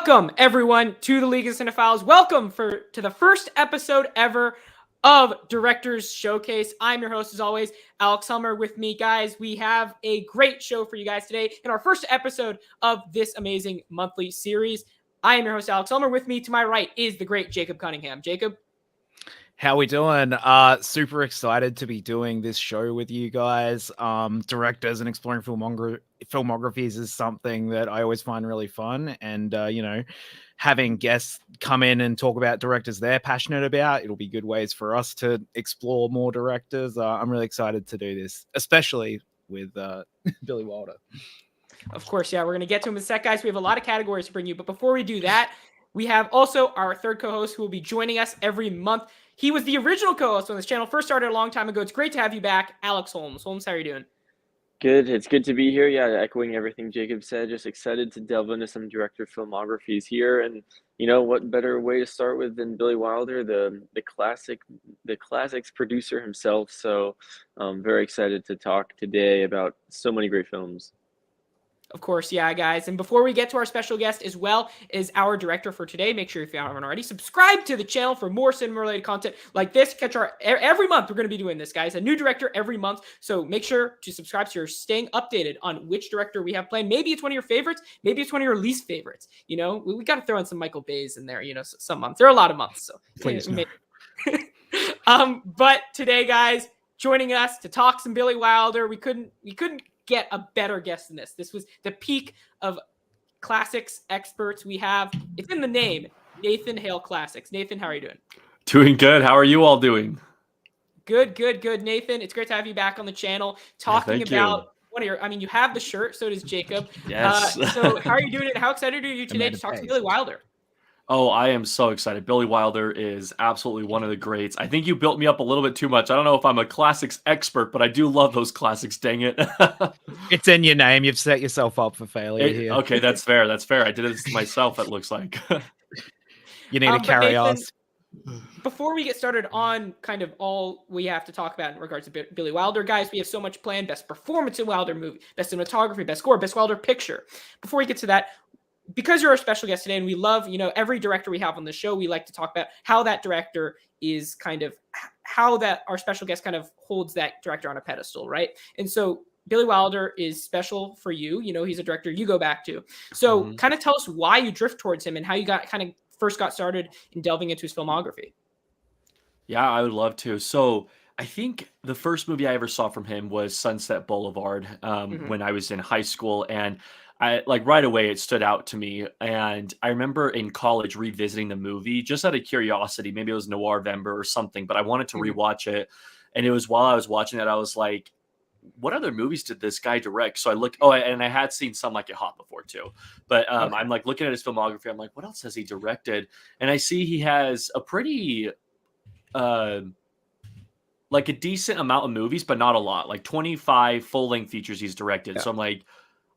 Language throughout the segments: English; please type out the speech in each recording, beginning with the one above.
Welcome, everyone, to the League of Cinephiles. Welcome to the first episode ever of Directors Showcase. I'm your host, as always, Alex Helmer. With me, guys, we have a great show for you guys today in our first episode of this amazing monthly series. I am your host, Alex Helmer. With me to my right is the great Jacob Cunningham. Jacob? How we doing? Super excited to be doing this show with you guys. Directors and exploring filmographies is something that I always find really fun. And, having guests come in and talk about directors they're passionate about, it'll be good ways for us to explore more directors. I'm really excited to do this, especially with Billy Wilder. Of course, yeah, we're going to get to him in a sec, guys. We have a lot of categories to bring you. But before we do that, we have also our third co-host who will be joining us every month. He was the original co-host when this channel first started a long time ago. It's great to have you back, Alex Holmes. Holmes, how are you doing? Good. It's good to be here. Yeah, echoing everything Jacob said. Just excited to delve into some director filmographies here. And what better way to start with than Billy Wilder, the classics producer himself. So very excited to talk today about so many great films. Of course, yeah, guys. And before we get to our special guest as well is our director for today. Make sure if you haven't already, subscribe to the channel for more cinema-related content like this. Catch every month. We're going to be doing this, guys. A new director every month. So make sure to subscribe so you're staying updated on which director we have playing. Maybe it's one of your favorites. Maybe it's one of your least favorites. We got to throw in some Michael Bay's in there. Some months. There are a lot of months. So Please. But today, guys, joining us to talk some Billy Wilder. We couldn't get a better guest than this. This was the peak of classics experts we have. It's in the name, Nathan Hale Classics. Nathan, how are you doing? Doing good. How are you all doing? Good. Nathan, it's great to have you back on the channel talking about one of your, you have the shirt, so does Jacob. Yes. So how are you doing? How excited are you today to talk to Billy Wilder? Oh, I am so excited. Billy Wilder is absolutely one of the greats. I think you built me up a little bit too much. I don't know if I'm a classics expert, but I do love those classics, dang it. It's in your name. You've set yourself up for failure here. Okay, that's fair. I did this myself, it looks like. You need to carry Nathan, us. Before we get started on kind of all we have to talk about in regards to Billy Wilder, guys, we have so much planned. Best performance in Wilder movie, best cinematography, best score, best Wilder picture. Before we get to that, because you're our special guest today, and we love, every director we have on the show, we like to talk about how that director is kind of, how that our special guest kind of holds that director on a pedestal, right? And so Billy Wilder is special for you. He's a director you go back to. So kind of tell us why you drift towards him and how you first got started in delving into his filmography. Yeah, I would love to. So I think the first movie I ever saw from him was Sunset Boulevard when I was in high school. And I right away it stood out to me, and I remember in college revisiting the movie just out of curiosity. Maybe it was Noirvember or something, but I wanted to rewatch it. And it was while I was watching it, I was like, "What other movies did this guy direct?" So I looked. Oh, and I had seen Some Like It Hot before too, but I'm like looking at his filmography. I'm like, "What else has he directed?" And I see he has a pretty like a decent amount of movies, but not a lot. Like 25 full-length features he's directed. Yeah. So I'm like,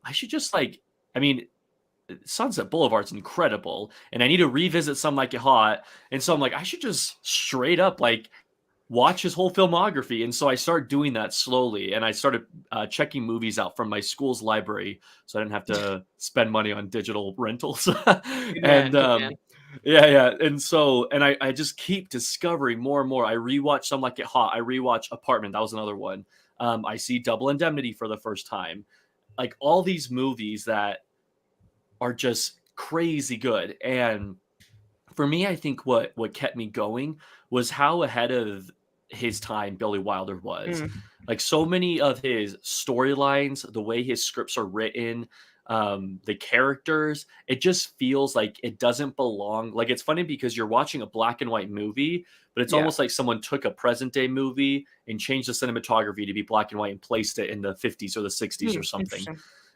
I should just Sunset Boulevard's incredible, and I need to revisit Some Like It Hot. And so I'm like, I should just straight up watch his whole filmography. And so I started doing that slowly, and I started checking movies out from my school's library, so I didn't have to spend money on digital rentals. Yeah. And I just keep discovering more and more. I rewatch Some Like It Hot. I rewatch Apartment. That was another one. I see Double Indemnity for the first time. Like all these movies that are just crazy good. And for me, I think what kept me going was how ahead of his time Billy Wilder was. Like so many of his storylines, the way his scripts are written, the characters, it just feels like it doesn't belong. Like it's funny because you're watching a black and white movie, but it's almost like someone took a present day movie and changed the cinematography to be black and white and placed it in the 50s or the 60s or something.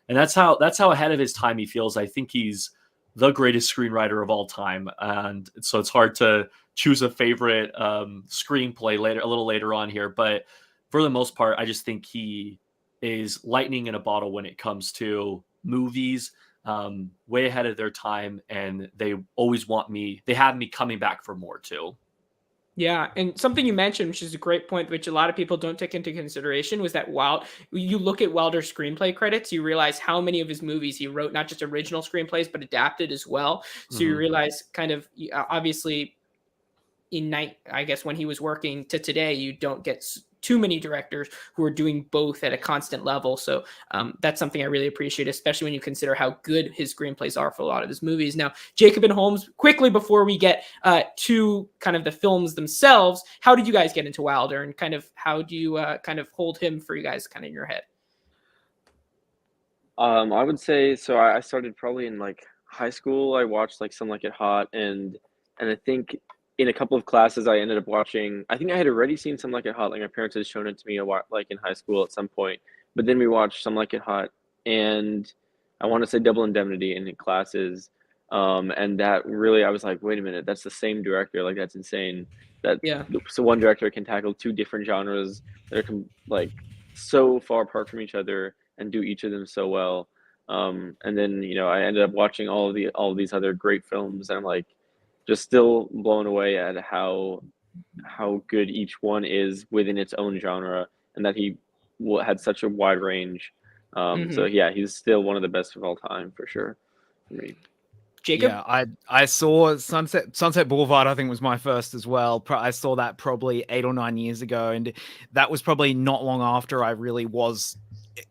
And that's how ahead of his time he feels. I think he's the greatest screenwriter of all time. And so it's hard to choose a favorite screenplay a little later on here. But for the most part, I just think he is lightning in a bottle when it comes to movies, way ahead of their time. And they always they have me coming back for more too. Yeah, and something you mentioned, which is a great point, which a lot of people don't take into consideration, was that while you look at Wilder's screenplay credits, you realize how many of his movies he wrote, not just original screenplays, but adapted as well. So you Mhm. realize kind of obviously I guess when he was working to today, you don't get too many directors who are doing both at a constant level. So that's something I really appreciate, especially when you consider how good his screenplays are for a lot of his movies. Now, Jacob and Holmes, quickly before we get to kind of the films themselves, how did you guys get into Wilder, and kind of how do you kind of hold him for you guys kind of in your head? I would say so. I started probably in like high school. I watched like Some Like It Hot, and I think in a couple of classes I ended up watching. I think I had already seen Some Like It Hot. Like my parents had shown it to me a while, like in high school at some point. But then we watched Some Like It Hot, and I want to say Double Indemnity in classes. And that really, I was like, wait a minute, that's the same director. Like that's insane. That Yeah. so one director can tackle two different genres that are like so far apart from each other and do each of them so well. And then I ended up watching all of these other great films, and I'm like just still blown away at how good each one is within its own genre, and that he had such a wide range. So Mhm. yeah, he's still one of the best of all time for sure for me. Jacob? Yeah, I saw Sunset Boulevard. I think was my first as well. I saw that probably 8 or 9 years ago, and that was probably not long after I really was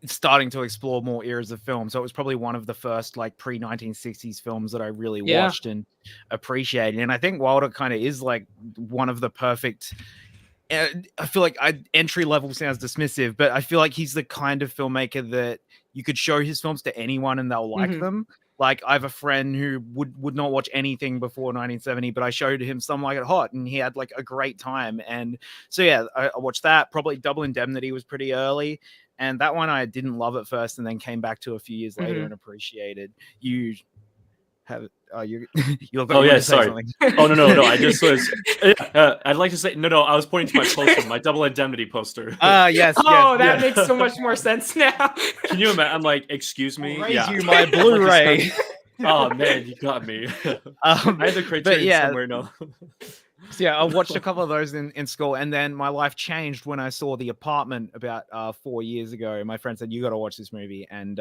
starting to explore more eras of film. So it was probably one of the first like pre-1960s films that I really Yeah. watched and appreciated. And I think Wilder kind of is like one of the perfect. I feel like entry level sounds dismissive, but I feel like he's the kind of filmmaker that you could show his films to anyone and they'll like Mhm. them. Like I have a friend who would not watch anything before 1970, but I showed him Some Like It Hot, and he had like a great time. And so yeah, I watched that. Probably Double Indemnity was pretty early, and that one I didn't love at first, and then came back to a few years later Mhm. and appreciated. You have you you look like Oh you yeah, wanted to say sorry. something. Oh no. I just was. I'd like to say no. I was pointing to my poster, my Double Indemnity poster. Yes, Oh, that Yeah. makes so much more sense now. Can you imagine? I'm like, excuse I'll me. raise Yeah. you my I'd like to Blu-ray. spend- Oh man, you got me. I have the But Criterion yeah, somewhere now. so yeah, I watched a couple of those in school, and then my life changed when I saw The Apartment about 4 years ago. My friend said, "You got to watch this movie," and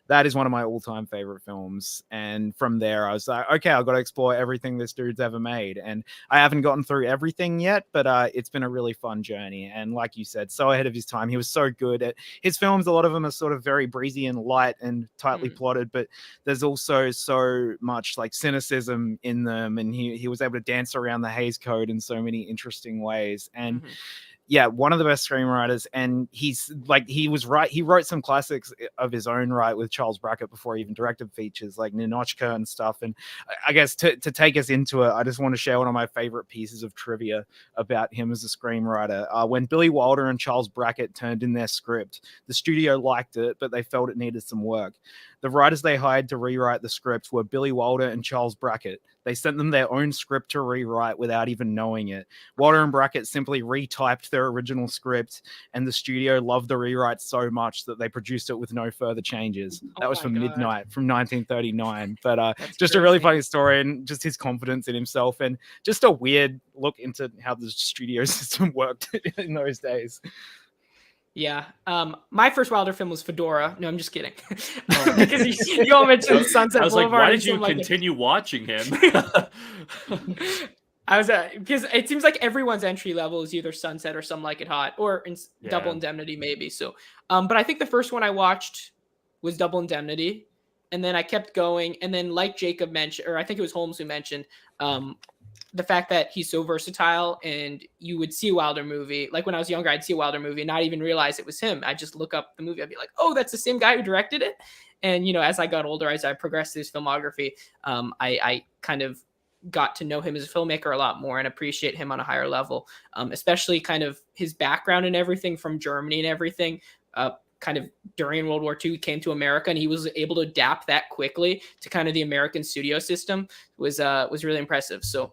that is one of my all-time favorite films. And from there, I was like, "Okay, I've got to explore everything this dude's ever made." And I haven't gotten through everything yet, but it's been a really fun journey. And like you said, so ahead of his time. He was so good at his films. A lot of them are sort of very breezy and light and tightly plotted, but there's also so much like cynicism in them, and he was able to dance around the Hays Code in so many interesting ways. And Mhm. yeah, one of the best screenwriters. And he's like, he wrote some classics of his own right with Charles Brackett before he even directed features like Ninochka and stuff. And I guess to take us into it, I just want to share one of my favorite pieces of trivia about him as a screenwriter. When Billy Wilder and Charles Brackett turned in their script, the studio liked it, but they felt it needed some work. The writers they hired to rewrite the script were Billy Wilder and Charles Brackett. They sent them their own script to rewrite without even knowing it. Wilder and Brackett simply retyped their original script, and the studio loved the rewrite so much that they produced it with no further changes. That Oh was my from God. Midnight from 1939. But That's just a really crazy. funny story, and just his confidence in himself, and just a weird look into how the studio system worked in those days. Yeah. My first Wilder film was Fedora. No, I'm just kidding. Because you all mentioned Sunset I was like, Boulevard. why and did you something like continue watching him? I was because it seems like everyone's entry level is either Sunset or Some Like It Hot or Double Yeah. Indemnity maybe. So, but I think the first one I watched was Double Indemnity, and then I kept going, and then like Jacob mentioned, or I think it was Holmes who mentioned, the fact that he's so versatile, and you would see a Wilder movie. Like when I was younger, I'd see a Wilder movie and not even realize it was him. I'd just look up the movie. I'd be like, oh, that's the same guy who directed it. And, as I got older, as I progressed through his filmography, I kind of got to know him as a filmmaker a lot more and appreciate him on a higher level, especially kind of his background and everything from Germany and everything. Kind of during World War II, he came to America, and he was able to adapt that quickly to kind of the American studio system. Was really impressive. So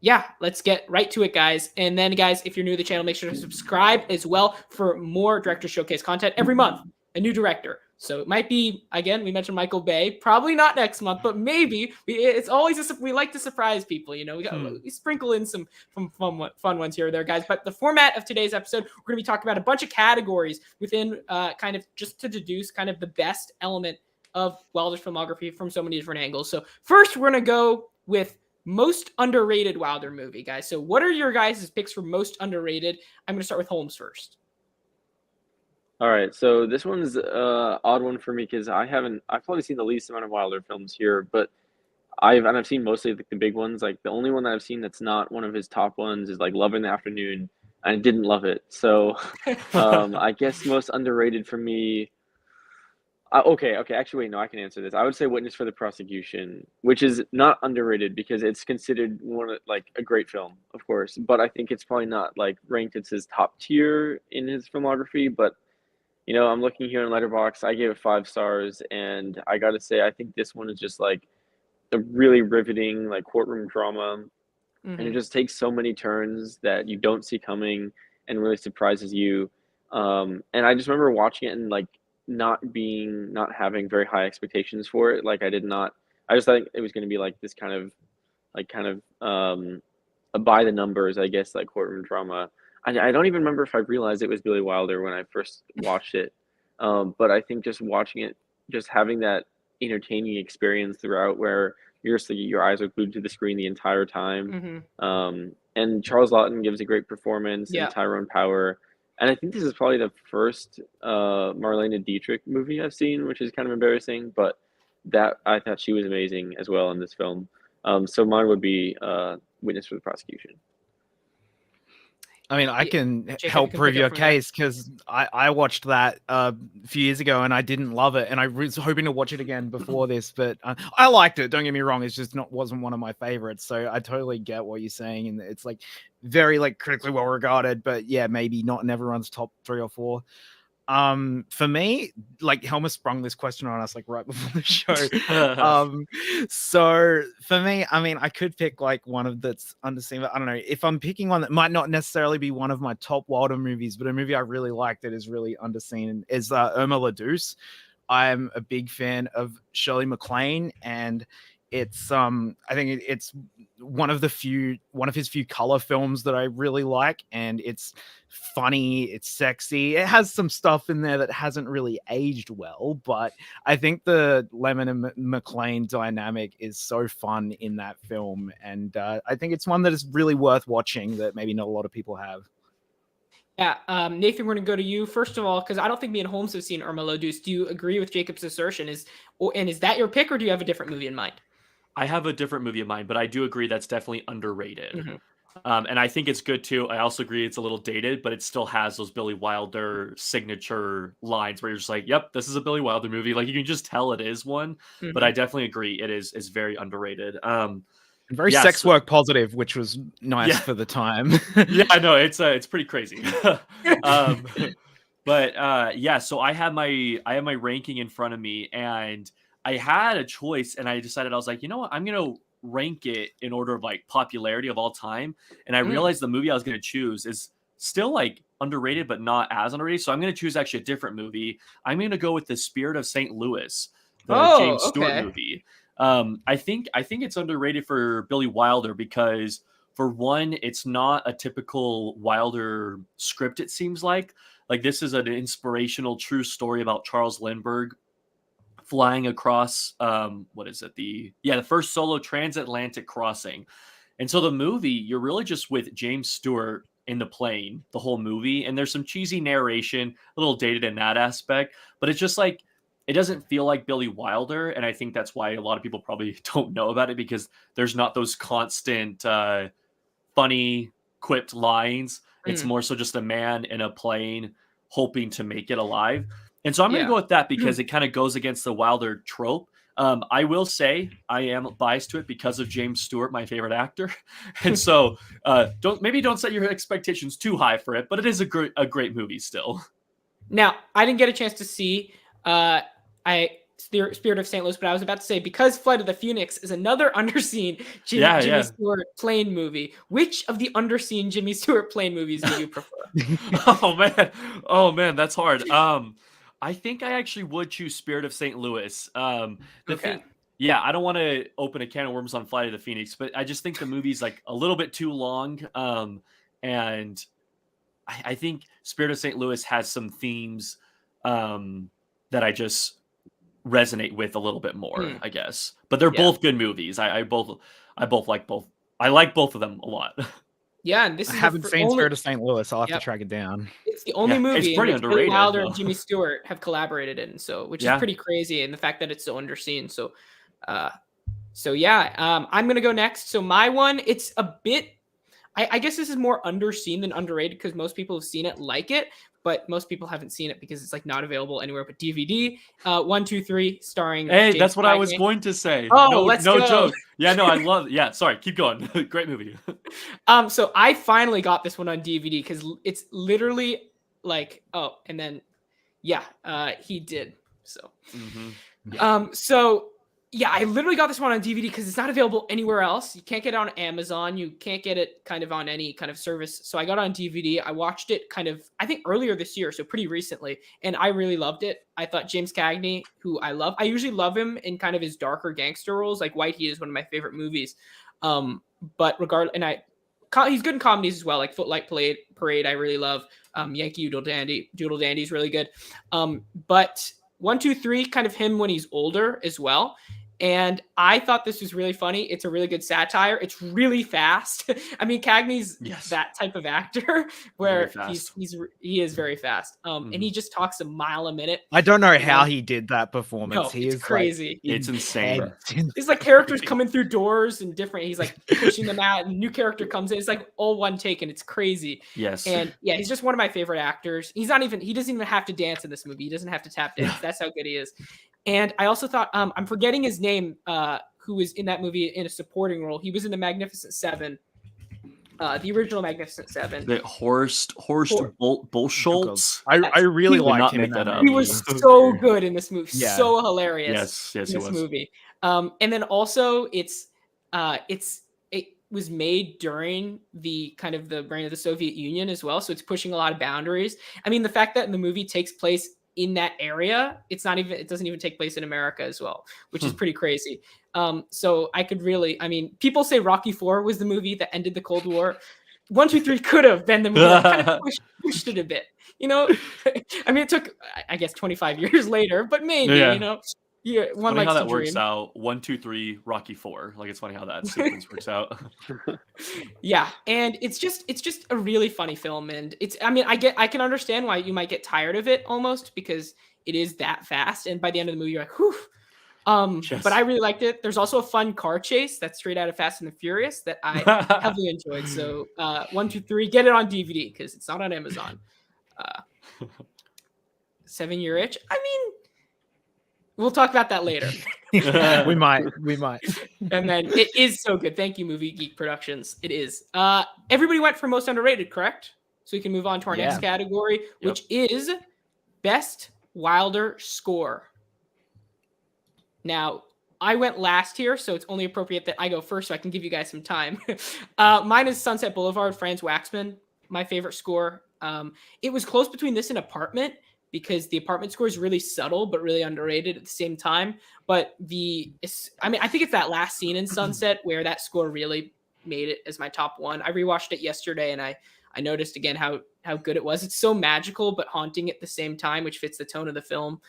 yeah, let's get right to it, guys. And then, guys, if you're new to the channel, make sure to subscribe as well for more Director Showcase content every month. A new director. So it might be, again, we mentioned Michael Bay, probably not next month, but maybe. It's always we like to surprise people, we sprinkle in some fun ones here or there, guys. But the format of today's episode, we're going to be talking about a bunch of categories within kind of just to deduce kind of the best element of Wilder's filmography from so many different angles. So first, we're going to go with most underrated Wilder movie, guys. So what are your guys' picks for most underrated? I'm going to start with Holmes first. All right, so this one's odd one for me because I've probably seen the least amount of Wilder films here, but I've seen mostly the big ones. Like the only one that I've seen that's not one of his top ones is like Love in the Afternoon, and I didn't love it. So I guess most underrated for me. Okay. Actually, wait, no, I can answer this. I would say Witness for the Prosecution, which is not underrated because it's considered like a great film, of course. But I think it's probably not like ranked as his top tier in his filmography. But I'm looking here in Letterboxd. I gave it 5 stars, and I gotta say, I think this one is just like a really riveting like courtroom drama, and it just takes so many turns that you don't see coming and really surprises you. And I just remember watching it and like not having very high expectations for it. Like I just thought it was going to be like this kind of a by the numbers, I guess, like courtroom drama. I don't even remember if I realized it was Billy Wilder when I first watched it. But I think just watching it, just having that entertaining experience throughout where your eyes are glued to the screen the entire time. And Charles Laughton gives a great performance, and Tyrone Power. And I think this is probably the first Marlene Dietrich movie I've seen, which is kind of embarrassing, but I thought she was amazing as well in this film. So mine would be Witness for the Prosecution. I mean, I can help prove your case because I watched that a few years ago and I didn't love it, and I was hoping to watch it again before this, but I liked it. Don't get me wrong; it's just wasn't one of my favorites. So I totally get what you're saying, and it's like very like critically well regarded, but yeah, maybe not in everyone's top 3 or 4. For me, like Helma sprung this question on us like right before the show. So for me, I mean, I could pick like one of that's underseen, but I don't know if I'm picking one that might not necessarily be one of my top Wilder movies, but a movie I really liked that is really underseen is Irma La Douce. I'm a big fan of Shirley MacLaine, and it's I think it's one of his few color films that I really like, and it's funny, it's sexy, it has some stuff in there that hasn't really aged well, but I think the Lemon and McLean dynamic is so fun in that film, and I think it's one that is really worth watching that maybe not a lot of people have. Yeah, Nathan, we're going to go to you first of all, because I don't think me and Holmes have seen Irma La Douce. Do you agree with Jacob's assertion? Is that your pick, or do you have a different movie in mind? I have a different movie in mind, but I do agree that's definitely underrated. And I think it's good too. I also agree it's a little dated, but it still has those Billy Wilder signature lines where you're just like, yep, this is a Billy Wilder movie. Like you can just tell it is one, but I definitely agree it is very underrated. Very sex work positive, which was nice for the time. Yeah, I know it's pretty crazy. But so I have my ranking in front of me, and I had a choice, and I decided I was like, you know what, I'm gonna rank it in order of like popularity of all time, and I realized the movie I was gonna choose is still like underrated, but not as underrated. So I'm gonna choose actually a different movie. I'm gonna go with The Spirit of St. Louis, the James Stewart movie. I think it's underrated for Billy Wilder because, for one, it's not a typical Wilder script. It seems like this is an inspirational true story about Charles Lindbergh flying across the first solo transatlantic crossing. And so the movie, you're really just with James Stewart in the plane the whole movie, and there's some cheesy narration, a little dated in that aspect, but it's just like it doesn't feel like Billy Wilder, and I think that's why a lot of people probably don't know about it, because there's not those constant funny quipped lines. It's more so just a man in a plane hoping to make it alive. And so I'm going to go with that because it kind of goes against the Wilder trope. I will say I am biased to it because of James Stewart, my favorite actor. And so don't set your expectations too high for it, but it is a great movie still. Now, I didn't get a chance to see Spirit of St. Louis, but I was about to say, because Flight of the Phoenix is another underseen Jimmy Stewart plane movie, which of the underseen Jimmy Stewart plane movies do you prefer? Oh man, that's hard. I think I actually would choose Spirit of St. Louis. The Okay. thing, yeah, I don't want to open a can of worms on Flight of the Phoenix, but I just think the movie's like a little bit too long. And I think Spirit of St. Louis has some themes that I just resonate with a little bit more, I guess. But they're Yeah. both good movies. I both like both. I like both of them a lot. Yeah, and this I is haven't the seen only. Spirit of St. Louis. I'll have to Yep. track it down. It's the only Yeah, it's movie in pretty which Billy underrated, Wilder though. and Jimmy Stewart have collaborated in, so which is Yeah. pretty crazy, and the fact that it's so underseen. So yeah, I'm gonna go next. So my one, it's a bit. I guess this is more underseen than underrated because most people have seen it, like it, but most people haven't seen it because it's like not available anywhere but DVD. 1, 2, 3, starring. Hey, James that's what I was Cagney. going to say. Oh, no, let's no go. joke. Yeah, no, I love. Yeah, sorry, keep going. Great movie. So I finally got this one on DVD because it's literally like, oh, and then yeah, he did. So, so yeah, I literally got this one on DVD because it's not available anywhere else. You can't get it on Amazon. You can't get it kind of on any kind of service. So I got it on DVD. I watched it kind of, I think earlier this year, so pretty recently, and I really loved it. I thought James Cagney, who I love, I usually love him in kind of his darker gangster roles. Like White Heat is one of my favorite movies. But he's good in comedies as well, like Footlight Parade. I really love. Yankee Doodle Dandy is really good. But 1, 2, 3, kind of him when he's older as well. And I thought this was really funny. It's a really good satire. It's really fast. I mean, Cagney's that type of actor where he is very fast. And he just talks a mile a minute. I don't know how he did that performance. No, He it's is crazy. Like, it's insane. It's like characters coming through doors and different. He's like pushing them out, and new character comes in. It's like all one take, and it's crazy. Yes. And yeah, he's just one of my favorite actors. He doesn't even have to dance in this movie. He doesn't have to tap dance. That's how good he is. And I also thought, I'm forgetting his name, who was in that movie in a supporting role. He was in the Magnificent Seven, the original Magnificent Seven. The Horst Bullschultz. I really liked him in that that up. He was so good in this movie. Yeah. So hilarious. Yes, in he this was. movie. And then also it was made during the kind of the reign of the Soviet Union as well. So it's pushing a lot of boundaries. I mean, the fact that the movie takes place in that area, it doesn't even take place in America as well, which is pretty crazy. So people say Rocky IV was the movie that ended the Cold War. 1, 2, 3 could have been the movie that kind of pushed it a bit, I mean, it took, I guess, 25 years later, but maybe, one Funny likes how to that works dream. out. 1, 2, 3, Rocky 4. Like, it's funny how that sequence works out. Yeah, and it's just a really funny film, and I can understand why you might get tired of it almost because it is that fast, and by the end of the movie you're like, whew. Yes. But I really liked it. There's also a fun car chase that's straight out of Fast and the Furious that I heavily enjoyed. So 1, 2, 3, get it on DVD because it's not on Amazon. 7-Year Itch. I mean, we'll talk about that later. we might. And then it is so good. Thank you, Movie Geek Productions. It is. Everybody went for most underrated, correct? So we can move on to our next category, which is Best Wilder Score. Now, I went last here, so it's only appropriate that I go first so I can give you guys some time. Mine is Sunset Boulevard, Franz Waxman, my favorite score. It was close between this and Apartment because the Apartment score is really subtle but really underrated at the same time. But I think it's that last scene in Sunset where that score really made it as my top one. I rewatched it yesterday and I noticed again how good it was. It's so magical but haunting at the same time, which fits the tone of the film.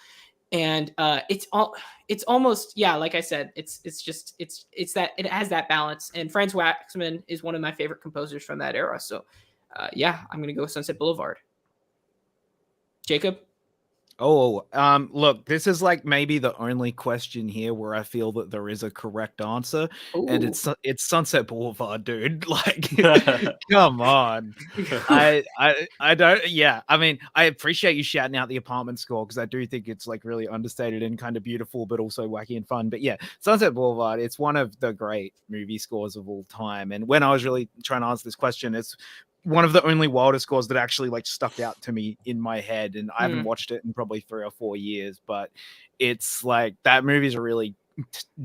And it's almost, like I said, it's that it has that balance. And Franz Waxman is one of my favorite composers from that era. So I'm gonna go with Sunset Boulevard. Jacob? Look, this is like maybe the only question here where I feel that there is a correct answer. Ooh. And it's Sunset Boulevard, dude. Like, come on. I don't. Yeah, I mean, I appreciate you shouting out the Apartment score because I do think it's like really understated and kind of beautiful, but also wacky and fun. But yeah, Sunset Boulevard, it's one of the great movie scores of all time. And when I was really trying to answer this question, it's one of the only Wilder scores that actually like stuck out to me in my head. And I haven't watched it in probably 3 or 4 years, but it's like that movie's a really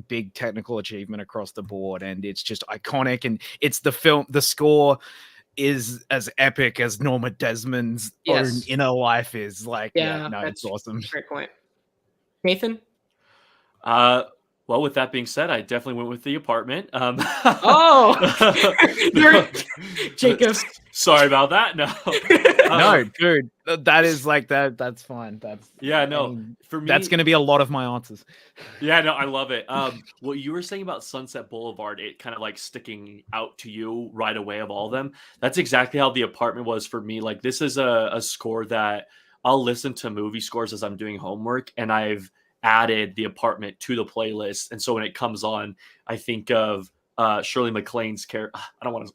big technical achievement across the board. And it's just iconic. And it's the score is as epic as Norma Desmond's own Yes. inner life is. Like, Yeah, no, it's that's awesome. great point. Nathan? Well, with that being said, I definitely went with The Apartment. Oh, you're Jacob. Sorry about that. No, No, dude, that is like that. That's fine. That's for me, that's going to be a lot of my answers. Yeah, no, I love it. What you were saying about Sunset Boulevard, it kind of like sticking out to you right away of all of them. That's exactly how The Apartment was for me. Like, this is a score that I'll listen to movie scores as I'm doing homework, and I've added The Apartment to the playlist. And so when it comes on, I think of Shirley MacLaine's character. I don't want to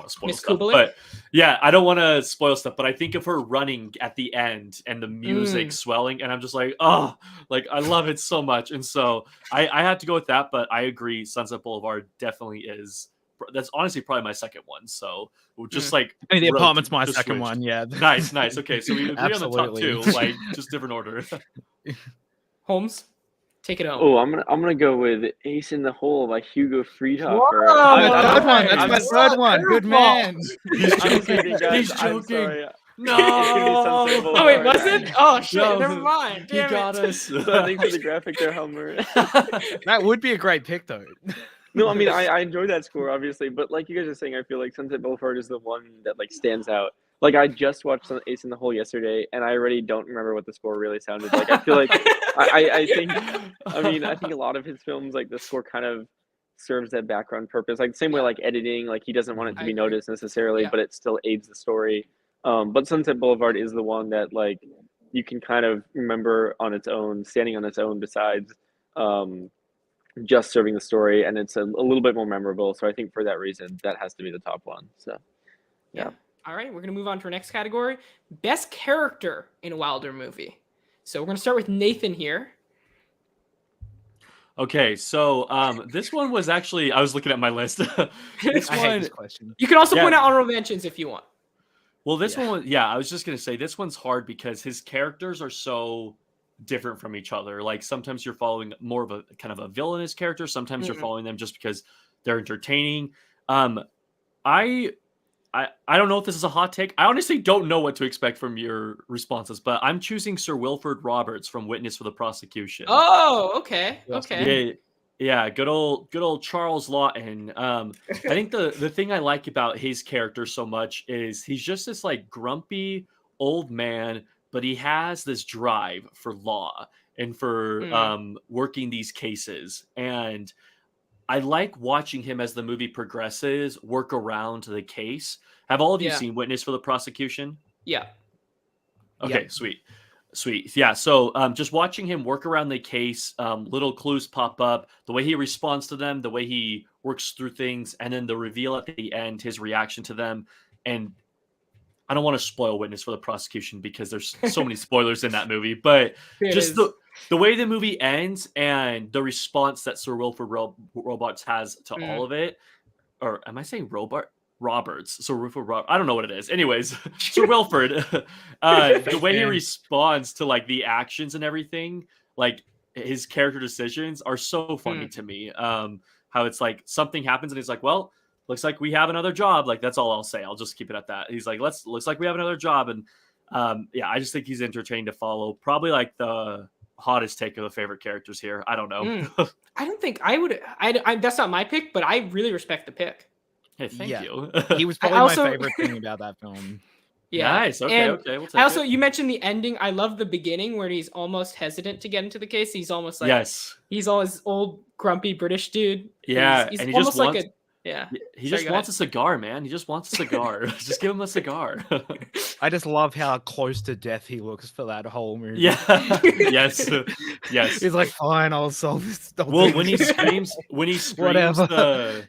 spoil Miss stuff, Kubelik? but yeah, I don't want to spoil stuff. But I think of her running at the end and the music swelling, and I'm just like, oh, like I love it so much. And so I had to go with that. But I agree, Sunset Boulevard definitely is. That's honestly probably my second one. So we'll just like I mean, The rotate- Apartment's my just second switched. one. Yeah. Nice. Okay, so we agree on the top Absolutely. two, like just different order. Holmes, take it home. Oh, I'm gonna go with Ace in the Hole by Hugo Friedhofer. Whoa! I'm- Oh, I'm- third one. That's I'm- my third one. Good man. I'm kidding, guys. He's I'm joking. sorry. No. It's gonna be Sunset Oh wait, Boulevard. was it? Oh shit! No, Never mind. He Damn got it. us. So thanks for the graphic there, Hummer. That would be a great pick, though. No, I mean I enjoyed that score obviously, but like you guys are saying, I feel like Sunset Boulevard is the one that like stands out. Like I just watched Ace in the Hole yesterday, and I already don't remember what the score really sounded like. I feel like I think a lot of his films, like the score kind of serves that background purpose. Like the same way like editing, like he doesn't want it to I be agree. noticed necessarily, Yeah. but it still aids the story. But Sunset Boulevard is the one that like you can kind of remember on its own, standing on its own besides just serving the story, and it's a little bit more memorable. So I think for that reason, that has to be the top one. So Yeah. All right, we're gonna move on to our next category: best character in a Wilder movie. So we're gonna start with Nathan here. Okay, so this one was actually I was looking at my list. This I hate one, this question. You can also Yeah. point out honorable mentions if you want. well, this Yeah. one, yeah, I was just gonna say this one's hard because his characters are so different from each other. Like sometimes you're following more of a kind of a villainous character, sometimes you're Mhm. following them just because they're entertaining. I I don't know if this is a hot take. I honestly don't know what to expect from your responses, but I'm choosing Sir Wilford Roberts from Witness for the Prosecution. Oh, okay, Yes, okay. Yeah, good old Charles Lawton. I think the thing I like about his character so much is he's just this like grumpy old man, but he has this drive for law and for working these cases. And I like watching him as the movie progresses work around the case. Have all of you Yeah. seen Witness for the Prosecution? Yeah. Okay, Yep. sweet. Yeah. So just watching him work around the case, little clues pop up, the way he responds to them, the way he works through things, and then the reveal at the end, his reaction to them. And I don't want to spoil Witness for the Prosecution because there's so many spoilers in that movie, but It just is. the way the movie ends and the response that Sir Wilford Roberts has to all of it, or am I saying Roberts? Sir Wilford Roberts. I don't know what it is. Anyways, Sir Wilford, the way he Yeah. responds to like the actions and everything, like his character decisions are so funny to me. How it's like something happens and he's like, well, looks like we have another job. Like that's all I'll say. I'll just keep it at that. He's like, looks like we have another job. And yeah, I just think he's entertaining to follow. Probably like the hottest take of the favorite characters here. I don't know. I don't think I would. That's not my pick, but I really respect the pick. Hey, thank Yeah. you. He was I probably also- my favorite thing about that film. Yeah. Nice. Okay. And Okay. We'll take I also, it. you mentioned the ending. I love the beginning where he's almost hesitant to get into the case. He's almost like Yes. he's always old grumpy British dude. Yeah, he's and he almost just like wants- a yeah. He Sorry, just go wants a cigar, man. He just wants a cigar. Just give him a cigar. I just love how close to death he looks for that whole movie. Yeah. Yes. Yes. He's like, fine, I'll solve this. I'll Well, do when he this." screams, when he screams Whatever.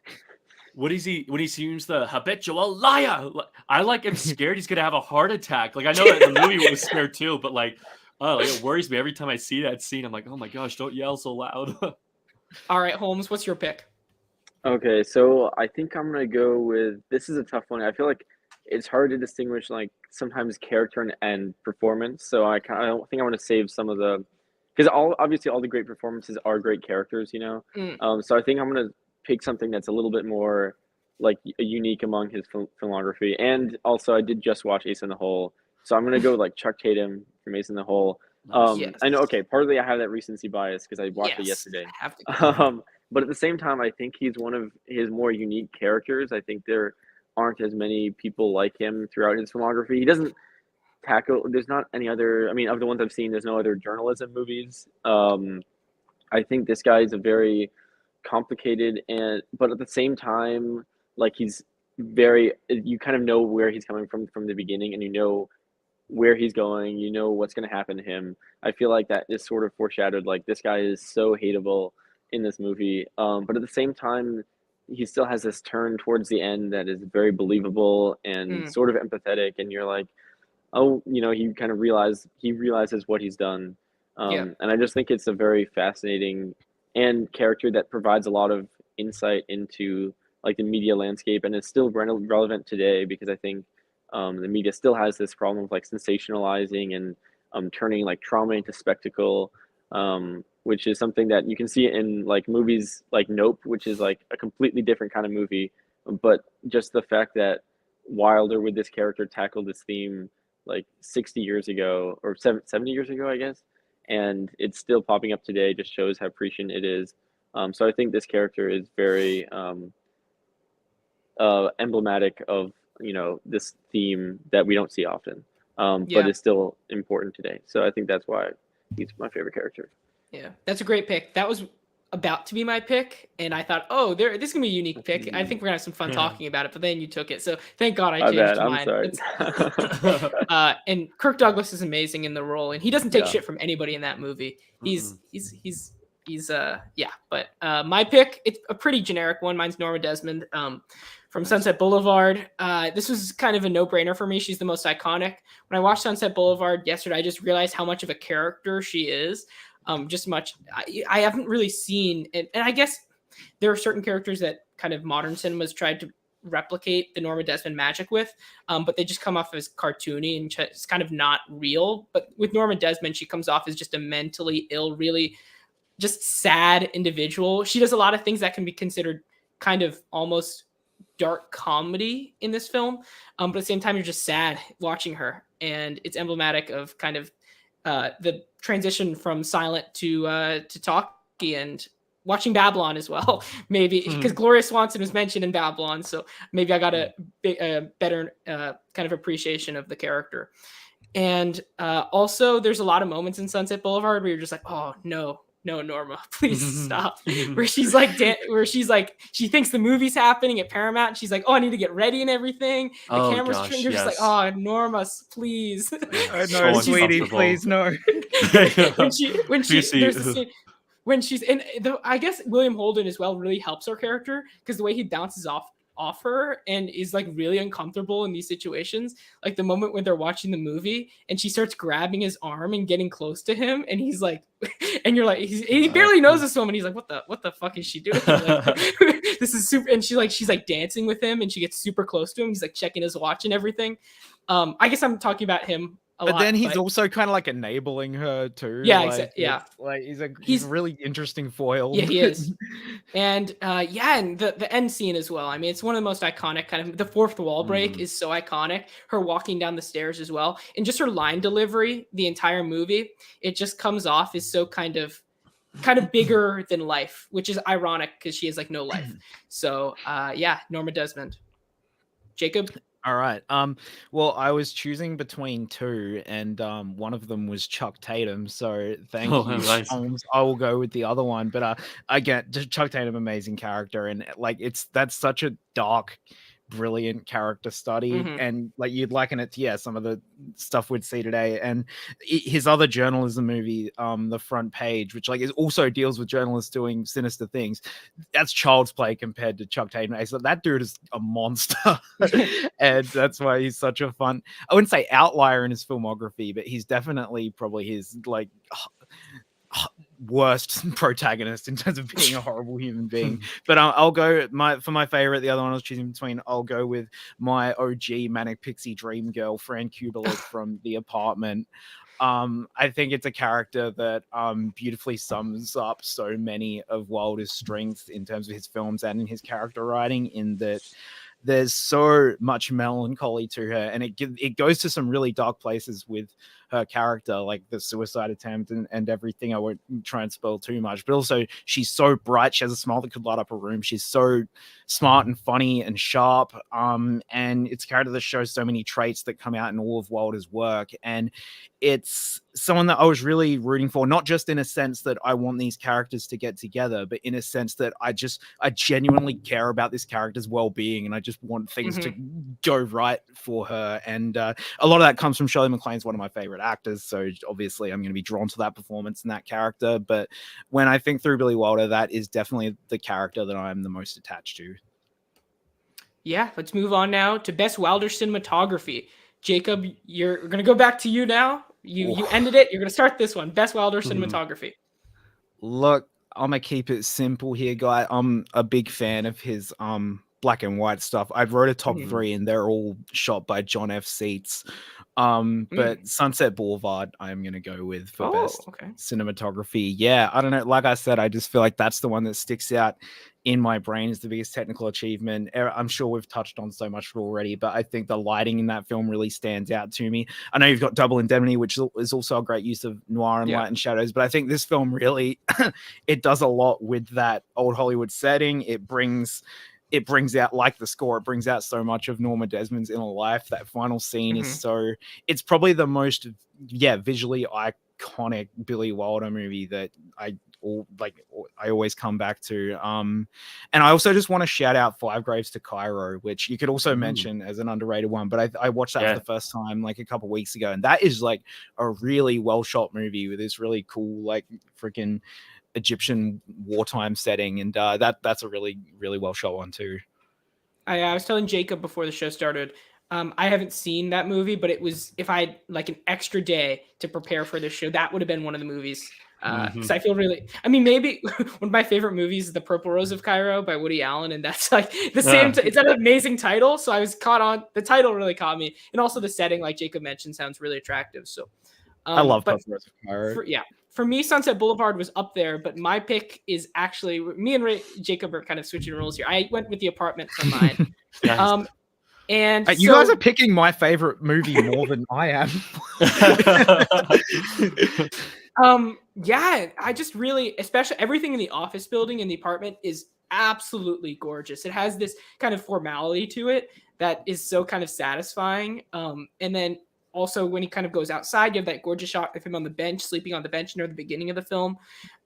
when he screams the habitual liar, I like am scared he's gonna have a heart attack. Like I know that the movie was scared too, but like, oh, like, it worries me every time I see that scene. I'm like, oh my gosh, don't yell so loud. All right, Holmes, what's your pick? Okay, so I think I'm gonna go with this is a tough one. I feel like it's hard to distinguish like sometimes character and performance. So I don't think I want to save some of the because obviously all the great performances are great characters, you know. Mm. So I think I'm gonna pick something that's a little bit more like unique among his filmography. And also, I did just watch Ace in the Hole, so I'm gonna go with like Chuck Tatum from Ace in the Hole. Nice. Yes. I know. Okay, partly I have that recency bias because I watched it Yes, yesterday. I have to. But at the same time, I think he's one of his more unique characters. I think there aren't as many people like him throughout his filmography. He doesn't tackle. There's not any other. I mean, of the ones I've seen, there's no other journalism movies. I think this guy is a very complicated but at the same time, like he's very. You kind of know where he's coming from the beginning, and you know where he's going, you know what's going to happen to him. I feel like that is sort of foreshadowed. Like this guy is so hateable in this movie, but at the same time, he still has this turn towards the end that is very believable and sort of empathetic. And you're like, oh, he kind of realizes what he's done. And I just think it's a very fascinating and character that provides a lot of insight into like the media landscape, and it's still relevant today because I think the media still has this problem of like sensationalizing and turning like trauma into spectacle, which is something that you can see in like movies like Nope, which is like a completely different kind of movie. But just the fact that Wilder with this character tackled this theme like 60 years ago or 70 years ago, I guess, and it's still popping up today just shows how prescient it is. So I think this character is very emblematic of this theme that we don't see often, but is still important today. So I think that's why he's my favorite character. Yeah, that's a great pick. That was about to be my pick, and I thought, oh, this is gonna be a unique pick. I think we're gonna have some fun talking about it. But then you took it, so thank God I changed mine. I'm sorry. And Kirk Douglas is amazing in the role, and he doesn't take shit from anybody in that movie. He's yeah. But my pick, it's a pretty generic one. Mine's Norma Desmond. From Sunset Boulevard. This was kind of a no-brainer for me. She's the most iconic. When I watched Sunset Boulevard yesterday, I just realized how much of a character she is. I haven't really seen, and I guess there are certain characters that kind of modern cinemas tried to replicate the Norma Desmond magic with, but they just come off as cartoony and it's kind of not real. But with Norma Desmond, she comes off as just a mentally ill, really just sad individual. She does a lot of things that can be considered kind of almost dark comedy in this film, but at the same time you're just sad watching her, and it's emblematic of kind of the transition from silent to talkie, and watching Babylon as well, maybe because Gloria Swanson was mentioned in Babylon, so maybe I got a better kind of appreciation of the character. And also there's a lot of moments in Sunset Boulevard where you're just like, oh no, Norma, please stop. Where she's like, she thinks the movie's happening at Paramount, and she's like, oh, I need to get ready and everything. The camera's turned. You're just like, oh, Norma, please. No, so sweetie, please no. when there's the scene when she's in I guess William Holden as well really helps her character because the way he bounces off her and is like really uncomfortable in these situations, like the moment when they're watching the movie and she starts grabbing his arm and getting close to him, and he's like, and you're like, he barely knows this woman, he's like, what the fuck is she doing? Like, this is super. And she's like dancing with him, and she gets super close to him, he's like checking his watch and everything. I guess I'm talking about him but then he's also kind of like enabling her too. Yeah, like, exactly. Yeah, like he's a really interesting foil. Yeah, he is. And and the end scene as well. I mean, it's one of the most iconic. Kind of the fourth wall break is so iconic. Her walking down the stairs as well, and just her line delivery the entire movie. It just comes off as so kind of bigger than life, which is ironic because she has like no life. So Norma Desmond. Jacob. All right. Well, I was choosing between two, and one of them was Chuck Tatum. So thank you. Nice. I will go with the other one. But again, just Chuck Tatum, amazing character, and like that's such a dark, brilliant character study, and like you'd liken it to some of the stuff we'd see today. And his other journalism movie, The Front Page, which like also deals with journalists doing sinister things, that's child's play compared to Chuck Tatum. So that dude is a monster. And that's why he's such a fun, I wouldn't say outlier in his filmography, but he's definitely probably his like worst protagonist in terms of being a horrible human being. But I'll go for my favorite. The other one I was choosing between. I'll go with my OG manic pixie dream girl, Fran Kubelik from The Apartment. I think it's a character that beautifully sums up so many of Wilder's strengths in terms of his films and in his character writing, in that there's so much melancholy to her, and it goes to some really dark places with her character, like the suicide attempt and everything. I won't try and spoil too much, but also she's so bright. She has a smile that could light up a room. She's so smart and funny and sharp. And it's a character that shows so many traits that come out in all of Wilder's work. And it's someone that I was really rooting for, not just in a sense that I want these characters to get together, but in a sense that I genuinely care about this character's well-being, and I just want things to go right for her. And a lot of that comes from Shirley MacLaine's one of my favorite actors, so obviously I'm going to be drawn to that performance and that character. But when I think through Billy Wilder, that is definitely the character that I'm the most attached to. Yeah, let's move on now to Best Wilder Cinematography. Jacob, we're going to go back to you now. You ended it. You're going to start this one. Best Wilder Cinematography. Look, I'm going to keep it simple here, guy. I'm a big fan of his black and white stuff. I wrote a top 3, and they're all shot by John F. Seitz. But Sunset Boulevard, I'm going to go with for best cinematography. Yeah, I don't know. Like I said, I just feel like that's the one that sticks out in my brain as the biggest technical achievement. I'm sure we've touched on so much already, but I think the lighting in that film really stands out to me. I know you've got Double Indemnity, which is also a great use of noir and light and shadows, but I think this film really, it does a lot with that old Hollywood setting. It brings out, like the score, it brings out so much of Norma Desmond's inner life. That final scene is it's probably the most visually iconic Billy Wilder movie that I always come back to. And I also just want to shout out Five Graves to Cairo, which you could also mention as an underrated one, but I watched that for the first time like a couple weeks ago, and that is like a really well shot movie with this really cool like freaking Egyptian wartime setting, and that's a really, really well shot one too. I was telling Jacob before the show started, I haven't seen that movie, but it was, if I had like an extra day to prepare for this show, that would have been one of the movies. Because I feel really, I mean, maybe one of my favorite movies is The Purple Rose of Cairo by Woody Allen, and that's like the same. It's an amazing title, so I was caught on the title. Really caught me, and also the setting, like Jacob mentioned, sounds really attractive. So I love Purple Rose of Cairo. For me, Sunset Boulevard was up there, but my pick is actually, me and Jacob are kind of switching rules here. I went with The Apartment for mine. And you guys are picking my favorite movie more than I am. I just really, especially everything in the office building and The Apartment is absolutely gorgeous. It has this kind of formality to it that is so kind of satisfying. And then also when he kind of goes outside, you have that gorgeous shot of him on the bench, sleeping on the bench near the beginning of the film.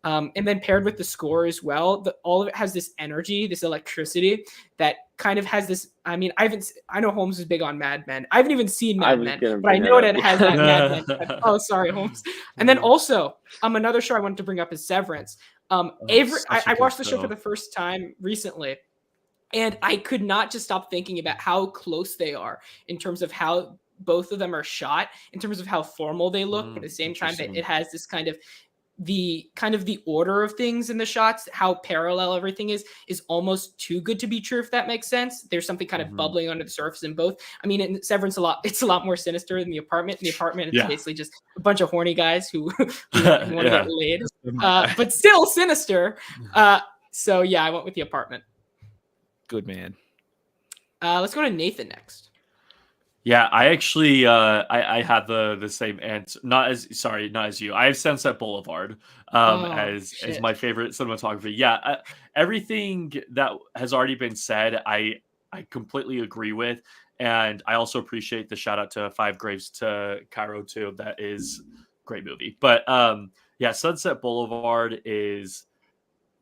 And then paired with the score as well, all of it has this energy, this electricity that kind of has this. I mean, I know Holmes is big on Mad Men. I haven't even seen Mad Men, but I know it has that Mad Men. Oh, sorry, Holmes. And then also, another show I wanted to bring up is Severance. I watched the show for the first time recently, and I could not just stop thinking about how close they are in terms of how both of them are shot, in terms of how formal they look, but at the same time that it has this kind of the order of things in the shots, how parallel everything is almost too good to be true, if that makes sense. There's something kind of bubbling under the surface in both. I mean, in Severance, it's a lot more sinister than The Apartment. In The Apartment, it's basically just a bunch of horny guys who want to get laid, but still sinister. So yeah, I went with The Apartment. Good man. Let's go to Nathan next. Yeah, I actually I had the same answer. Not as you. I have Sunset Boulevard as my favorite cinematography. Yeah, everything that has already been said, I completely agree with, and I also appreciate the shout out to Five Graves to Cairo too. That is a great movie. But Sunset Boulevard is.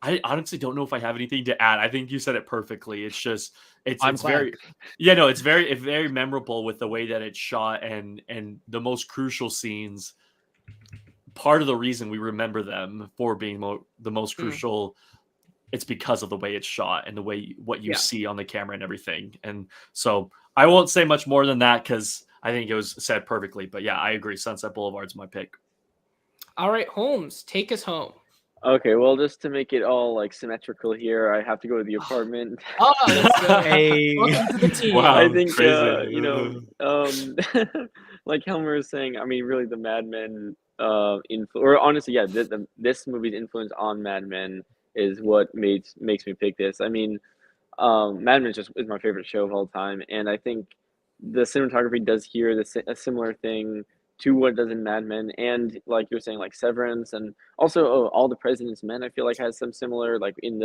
I honestly don't know if I have anything to add. I think you said it perfectly. It's just it's very it's very memorable with the way that it's shot and the most crucial scenes. Part of the reason we remember them for being the most crucial, it's because of the way it's shot and the way what you see on the camera and everything. And so I won't say much more than that because I think it was said perfectly. But yeah, I agree. Sunset Boulevard's my pick. All right, Holmes, take us home. Okay, well, just to make it all like symmetrical here, I have to go with the apartment. Oh, let's go. Hey. Welcome to the team. Wow. I think crazy. you know, like Helmer was saying, I mean, really the Mad Men or honestly, yeah, this movie's influence on Mad Men is what makes me pick this. I mean, Mad Men is my favorite show of all time, and I think the cinematography does here a similar thing to what it does in Mad Men, and like you were saying, like Severance, and also All the President's Men. I feel like has some similar, like in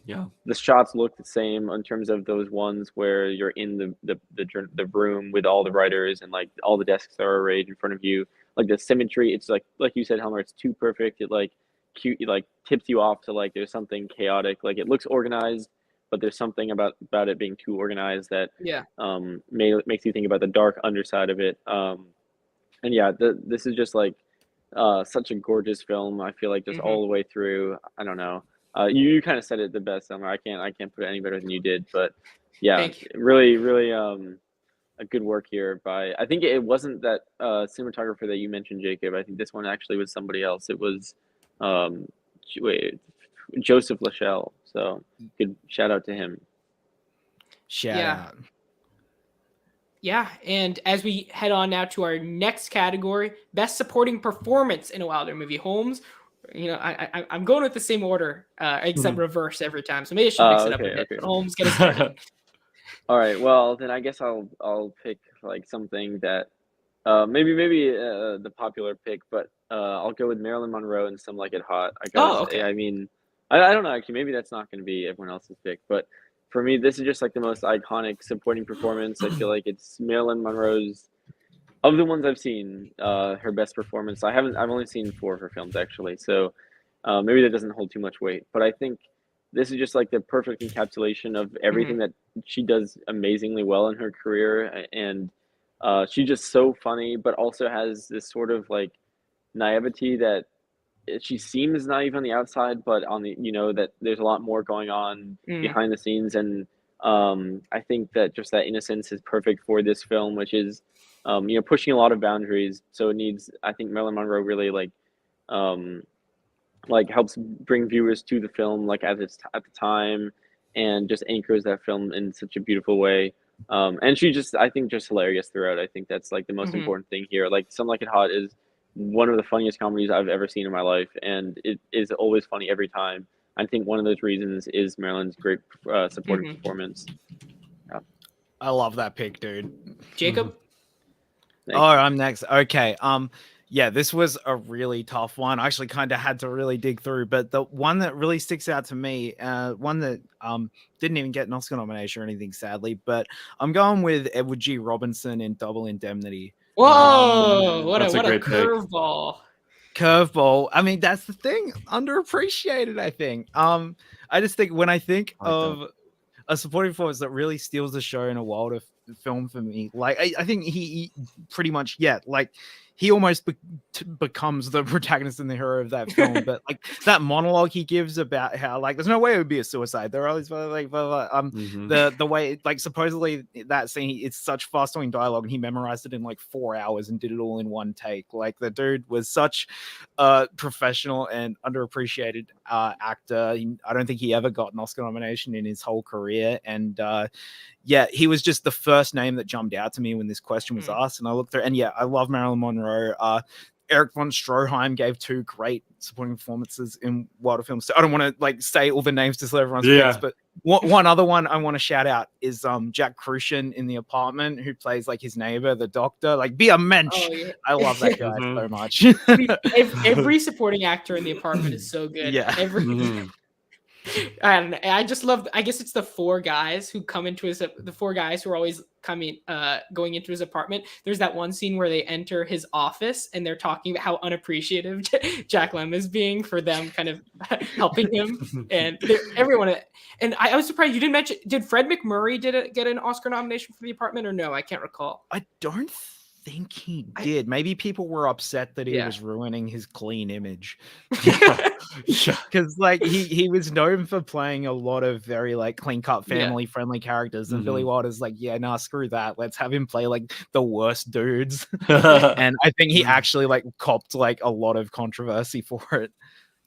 Yeah. the shots look the same in terms of those ones where you're in the room with all the writers and like all the desks are arrayed in front of you. Like the symmetry, it's like you said, Helmer, it's too perfect. It like cute, it, like tips you off to like there's something chaotic. Like it looks organized, but there's something about it being too organized that Yeah. makes you think about the dark underside of it. And yeah, this is just like such a gorgeous film. I feel like just Mhm. all the way through. I don't know. You kind of said it the best, Summer. I can't put it any better than you did. But yeah, Thank you. really a good work here by. I think it wasn't that cinematographer that you mentioned, Jacob. I think this one actually was somebody else. It was um, wait, Joseph Lachelle. So good shout out to him. Shout Yeah. out. Yeah, and as we head on now to our next category, best supporting performance in a Wilder movie. Holmes, I'm going with the same order, except reverse every time. So maybe I should mix it up a Okay, bit. okay. But Holmes, get us started. All right. Well, then I guess I'll pick like something that maybe the popular pick, but I'll go with Marilyn Monroe and Some Like It Hot. I gotta Oh, say, okay. I mean, I don't know actually. Maybe that's not going to be everyone else's pick, but for me, this is just like the most iconic supporting performance. I feel like it's Marilyn Monroe's of the ones I've seen, her best performance. I've only seen 4 of her films actually, so maybe that doesn't hold too much weight. But I think this is just like the perfect encapsulation of everything that she does amazingly well in her career, and she's just so funny, but also has this sort of like naivety that she seems naive on the outside, but on the that there's a lot more going on Mm, behind the scenes, and I think that just that innocence is perfect for this film, which is pushing a lot of boundaries. So it needs, I think Marilyn Monroe really um, like helps bring viewers to the film like at the time, and just anchors that film in such a beautiful way. And she just I think just hilarious throughout. I think that's like the most mhm. important thing here. Like Some Like It Hot is one of the funniest comedies I've ever seen in my life, and it is always funny every time. I think one of those reasons is Marilyn's great supporting performance. Yeah, I love that pick, dude. Jacob? Oh, thanks. I'm next. Okay. Yeah, this was a really tough one. I actually kind of had to really dig through, but the one that really sticks out to me, one that didn't even get an Oscar nomination or anything, sadly, but I'm going with Edward G. Robinson in Double Indemnity. Whoa! What a That's a great pick. curveball. Curveball. I mean, that's the thing. Underappreciated, I think. I just think when I think I like that. of a supporting performance that really steals the show in a Wilder film for me, like I think he pretty much, yeah, like he almost becomes the protagonist and the hero of that film. But like that monologue he gives about how like there's no way it would be a suicide. There are all these like the way like supposedly that scene, it's such fast flowing dialogue, and he memorized it in like 4 hours and did it all in one take. Like the dude was such a professional and underappreciated actor. I don't think he ever got an Oscar nomination in his whole career, and yeah, he was just the first name that jumped out to me when this question was asked. And I looked through, and yeah, I love Marilyn Monroe. Eric von Stroheim gave 2 great supporting performances in Wilder films. So I don't want to like say all the names to everyone's picks, but one other one I want to shout out is Jack Crucian in The Apartment, who plays like his neighbor, the doctor. Like, be a mensch. Oh, yeah. I love that guy so much. Every supporting actor in The Apartment is so good. Yeah. I don't know. I just love. I guess it's the 4 guys who come into the 4 guys who are always going into his apartment. There's that one scene where they enter his office and they're talking about how unappreciative Jack Lemmon is being for them kind of helping him, and everyone. And I was surprised you didn't mention. Did Fred McMurray get an Oscar nomination for The Apartment or no? I can't recall. I don't think he did. Maybe people were upset that he Yeah. was ruining his clean image. Yeah. Because like he was known for playing a lot of very like clean cut family friendly characters, and Billy Wilder's like, yeah, nah, screw that, let's have him play like the worst dudes. And I think he actually like copped like a lot of controversy for it.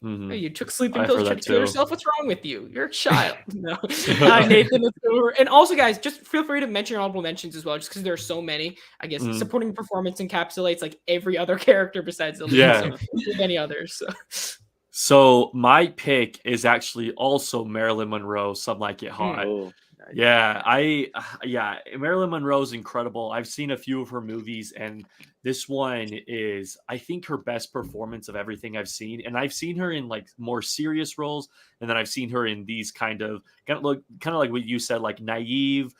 Mhm. Hey, you took sleeping I've pills, heard tried that to kill too. yourself. What's wrong with you? You're a child. No, Nathan, let's go over. And also, guys, just feel free to mention your honorable mentions as well, just because there are so many. I guess Mhm. supporting performance encapsulates like every other character besides the lead. Yeah. So if you have any others. So. So my pick is actually also Marilyn Monroe. Some Like It Hot. Oh, nice. Yeah, Marilyn Monroe is incredible. I've seen a few of her movies, and this one is, I think, her best performance of everything I've seen. And I've seen her in like more serious roles, and then I've seen her in these kind of like what you said, like naive.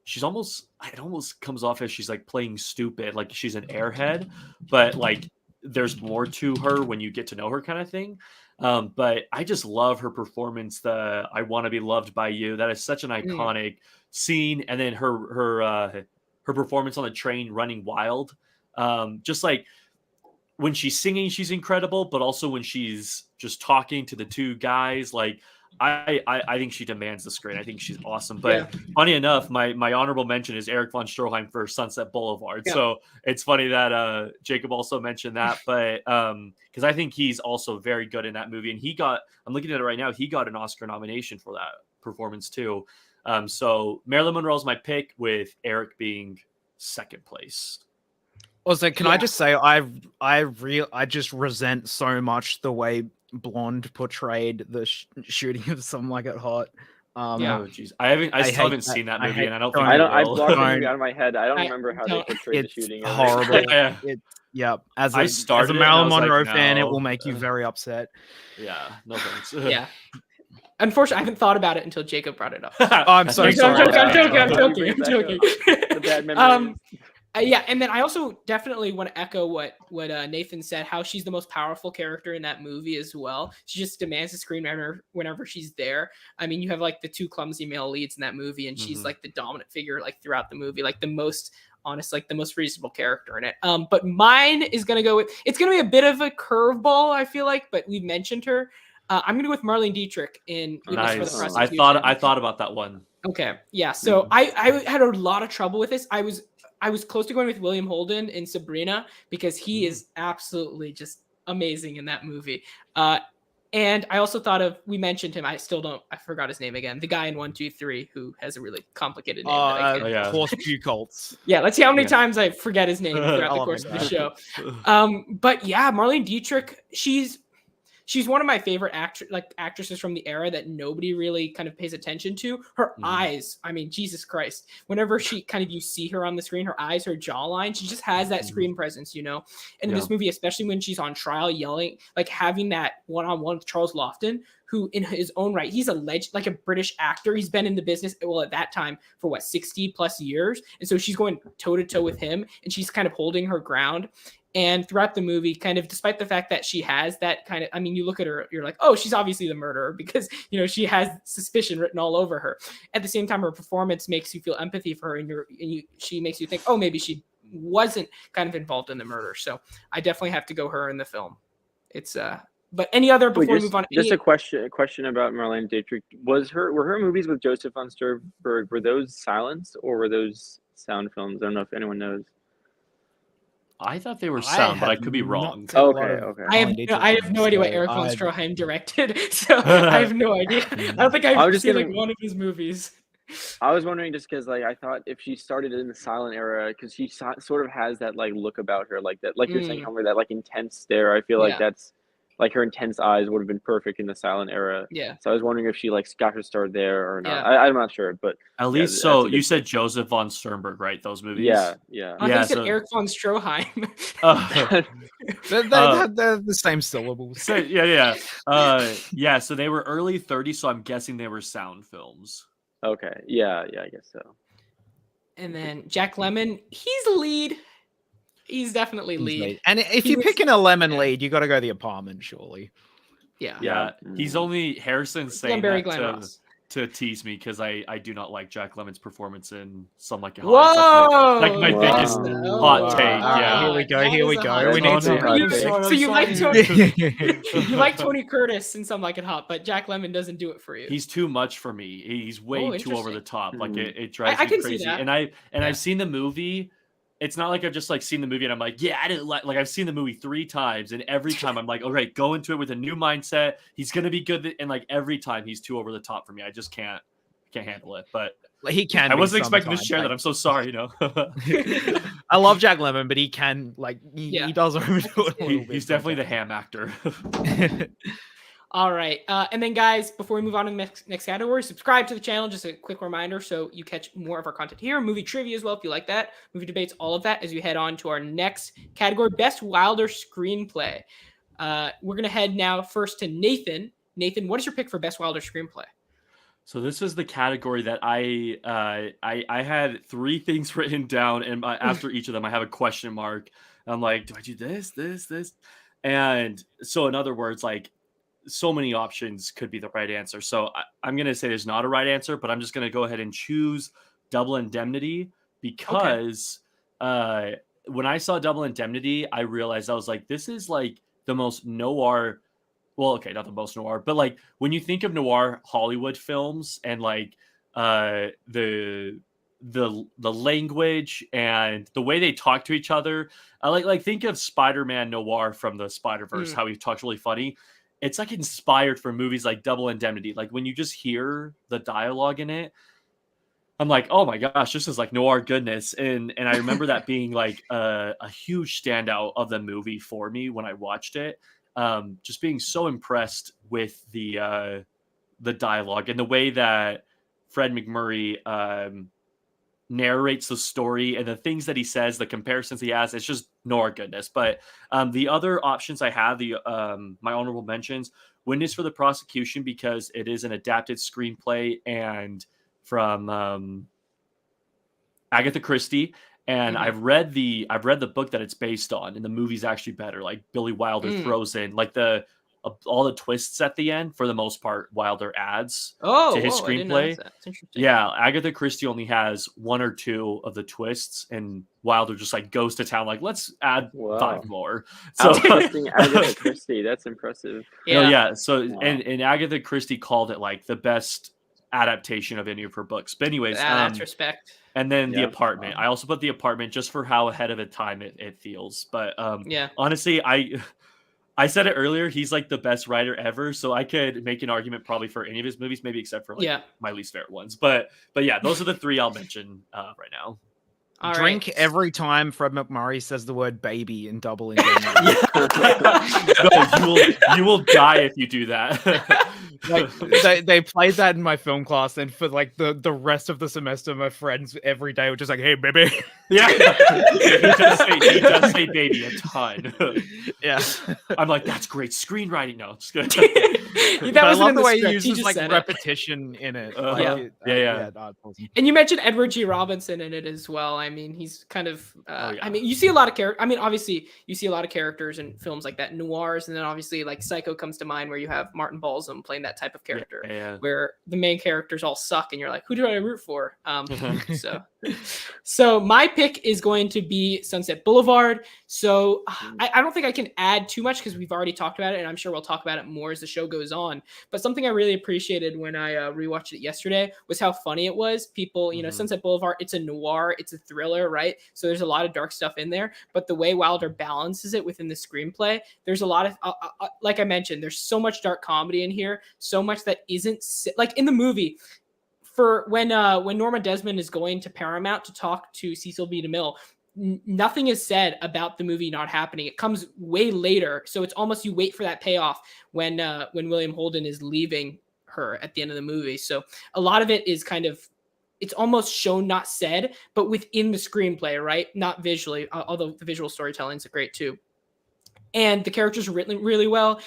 She's almost, it almost comes off as she's like playing stupid, like she's an airhead, but like there's more to her when you get to know her, kind of thing. But I just love her performance. The "I Want to Be Loved by You," that is such an iconic scene, and then her performance on the train running wild. Just like when she's singing, she's incredible, but also when she's just talking to the two guys, like I think she demands the screen. I think she's awesome. But funny enough, my honorable mention is Eric von Stroheim for Sunset Boulevard. Yeah. So it's funny that Jacob also mentioned that, but because I think he's also very good in that movie, and I'm looking at it right now, he got an Oscar nomination for that performance too. So Marilyn Monroe is my pick, with Eric being second place. Also, can I just say I just resent so much the way Blonde portrayed the shooting of Some Like It Hot. Oh jeez, I still haven't seen that movie, and I don't think I will. blocked the movie out of my head. I don't remember how they portrayed the shooting. It's horrible. Yeah. As I a started Marilyn it, and I was Monroe like, fan, it no. will make you very upset. Yeah, no thanks. Yeah. Unfortunately, I haven't thought about it until Jacob brought it up. I'm so sorry. I'm joking. The bad memories. Yeah, and then I also definitely want to echo what Nathan said, how she's the most powerful character in that movie as well. She just demands the screen whenever she's there. I mean, you have like the two clumsy male leads in that movie, and she's like the dominant figure like throughout the movie, like the most honest, like the most reasonable character in it. But mine is gonna go with, it's gonna be a bit of a curveball, I feel like, but we mentioned her. I'm gonna go with Marlene Dietrich in Witness for the Nice. Prosecution. I thought about that one. Okay, yeah. So I had a lot of trouble with this. I was close to going with William Holden in Sabrina, because he is absolutely just amazing in that movie. And I also thought of, we mentioned him. I forgot his name again. The guy in 1, 2, 3 who has a really complicated name. Horseshoe Colts. Yeah, let's see how many times I forget his name throughout the course of the show. But yeah, Marlene Dietrich, she's one of my favorite actresses from the era that nobody really kind of pays attention to. Her eyes, I mean, Jesus Christ. Whenever you see her on the screen, her eyes, her jawline, she just has that screen presence, And in this movie, especially when she's on trial yelling, like having that one-on-one with Charles Lofton, who in his own right, he's a legend, like a British actor. He's been in the business, well, at that time for 60 plus years. And so she's going toe to toe with him, and she's kind of holding her ground. And throughout the movie, kind of despite the fact that she has that kind of, I mean, you look at her, you're like, oh, she's obviously the murderer, because, she has suspicion written all over her. At the same time, her performance makes you feel empathy for her, she makes you think, oh, maybe she wasn't kind of involved in the murder. So I definitely have to go her in the film. It's but any other before we move on? Just a question about Marlene Dietrich. Were her movies with Joseph von Sternberg, were those silence or were those sound films? I don't know if anyone knows. I thought they were sound, but I could be wrong. Okay. I have no idea what Eric von Stroheim directed, so I have no idea. I don't think I've seen one of his movies. I was wondering, just because I thought if she started in the silent era, because she sort of has that look about her, like that, like you're saying, Homer, that intense stare. I feel like that's her intense eyes would have been perfect in the silent era. Yeah. So I was wondering if she got her start there or not. Yeah. I'm not sure, but at least so you said Joseph von Sternberg, right? Those movies. Yeah. I said Eric von Stroheim. They're the same syllables. So, yeah. So they were early 30s, so I'm guessing they were sound films. Okay. Yeah, I guess so. And then Jack Lemmon, he's the lead. He's definitely lead. And if you're picking a Lemon lead, you got to go The Apartment, surely. Yeah. He's only Harrison saying Barry that to tease me, because I do not like Jack Lemmon's performance in Some Like It Hot. Whoa! Like my biggest hot take. Yeah. Here we go. We need so you like Tony Curtis in Some Like It Hot, but Jack Lemmon doesn't do it for you. He's too much for me. He's way too over the top. Like it drives I me can crazy. see that. And I've seen the movie it's not like I've just like seen the movie and I'm like, yeah, I didn't like I've seen the movie 3 times and every time I'm like, all right, go into it with a new mindset. He's gonna be good, and like every time he's too over the top for me. I just can't handle it. But He can. I be wasn't expecting to sometimes, share like- that. I'm so sorry. I love Jack Lemmon, but he can he does overdo it a little bit. He's definitely the ham actor. All right. And then, guys, before we move on to the next category, subscribe to the channel. Just a quick reminder so you catch more of our content here. Movie trivia as well, if you like that. Movie debates, all of that as we head on to our next category, Best Wilder Screenplay. We're going to head now first to Nathan. Nathan, what is your pick for Best Wilder Screenplay? So this is the category that I had 3 things written down, and after each of them, I have a question mark. I'm like, do I do this? And so, in other words, like, so many options could be the right answer. So I'm going to say there's not a right answer, but I'm just going to go ahead and choose Double Indemnity because when I saw Double Indemnity, I realized I was like, this is like the most noir. Well, okay, not the most noir, but like when you think of noir Hollywood films and like the language and the way they talk to each other, I like think of Spider-Man noir from the Spider-Verse, how he talks really funny. It's like inspired from movies like Double Indemnity. Like when you just hear the dialogue in it, I'm like, oh my gosh, this is like noir goodness. And I remember that being like a huge standout of the movie for me when I watched it. Just being so impressed with the dialogue and the way that Fred McMurray narrates the story and the things that he says, the comparisons he has, it's just noir goodness. But the other options I have, my honorable mentions, Witness for the Prosecution, because it is an adapted screenplay and from Agatha Christie. And I've read the book that it's based on, and the movie's actually better. Like Billy Wilder throws in like all the twists at the end. For the most part, Wilder adds to his screenplay. That's interesting. Yeah, Agatha Christie only has 1 or 2 of the twists, and Wilder just like goes to town like, let's add 5 more. So Outlasting Agatha Christie, that's impressive. So and Agatha Christie called it like the best adaptation of any of her books. But anyways, that's respect. And then The Apartment. I also put The Apartment just for how ahead of a time it feels. But honestly, I said it earlier, he's like the best writer ever, so I could make an argument probably for any of his movies, maybe except for like my least favorite ones. But yeah, those are the 3 I'll mention right now. Drink every time Fred McMurray says the word baby in Double Indemnity. No, you will die if you do that. Like they played that in my film class, and for like the rest of the semester, my friends every day were just like, "Hey, baby." Yeah, he does say baby a ton. Yeah, I'm like, that's great screenwriting. No, it's good. That I was love in the way he script. uses like repetition in it. Yeah. Awesome. And you mentioned Edward G. Robinson in it as well. I mean, he's kind of. I mean, you see a lot of characters. I mean, obviously, you see a lot of characters in films like that, noirs, and then obviously, like Psycho comes to mind, where you have Martin Balsam playing that type of character, where the main characters all suck, and you're like, who do I root for? So my pick is going to be Sunset Boulevard. So I don't think I can add too much because we've already talked about it, and I'm sure we'll talk about it more as the show goes on. But something I really appreciated when I rewatched it yesterday was how funny it was. People, you know, Sunset Boulevard, it's a noir, it's a thriller, right? So there's a lot of dark stuff in there, but the way Wilder balances it within the screenplay, there's a lot of, like I mentioned, there's so much dark comedy in here, so much that isn't like in the movie. For when Norma Desmond is going to Paramount to talk to Cecil B. DeMille, nothing is said about the movie not happening. It comes way later, so it's almost you wait for that payoff when William Holden is leaving her at the end of the movie. So a lot of it is kind of, it's almost shown, not said, but within the screenplay, right? Not visually, although the visual storytelling is great too. And the characters are written really well.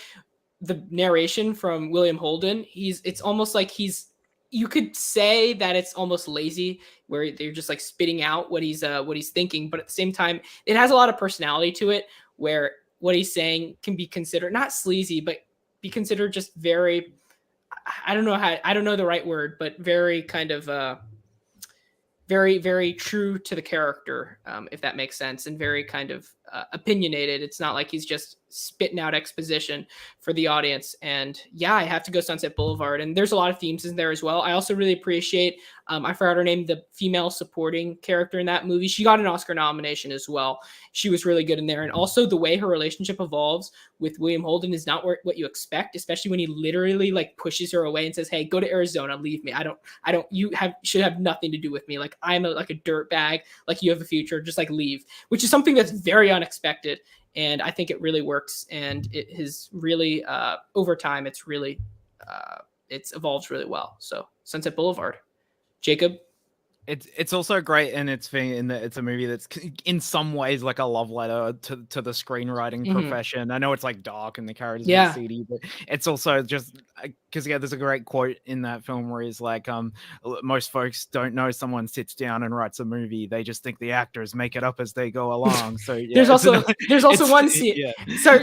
The narration from William Holden, it's almost like you could say that it's almost lazy, where they're just like spitting out what he's thinking, but at the same time, it has a lot of personality to it, where what he's saying can be considered not sleazy, but be considered just very, I don't know the right word, but very kind of very, very true to the character, if that makes sense, and very kind of opinionated. It's not like he's just spitting out exposition for the audience. And yeah, I have to go Sunset Boulevard. And there's a lot of themes in there as well. I also really appreciate, I forgot her name, the female supporting character in that movie. She got an Oscar nomination as well. She was really good in there. And also the way her relationship evolves with William Holden is not what you expect, especially when he literally like pushes her away and says, "Hey, go to Arizona, leave me. Should have nothing to do with me. Like I'm like a dirt bag. Like you have a future, just like leave," which is something that's very unexpected. And I think it really works. And it has really, over time, it's evolved really well. So Sunset Boulevard. Jacob? It's also great in its thing in that it's a movie that's in some ways like a love letter to the screenwriting profession. I know it's like dark and the characters are seedy, but it's also just because there's a great quote in that film where he's like, most folks don't know someone sits down and writes a movie; they just think the actors make it up as they go along. So yeah, there's also one scene. Yeah.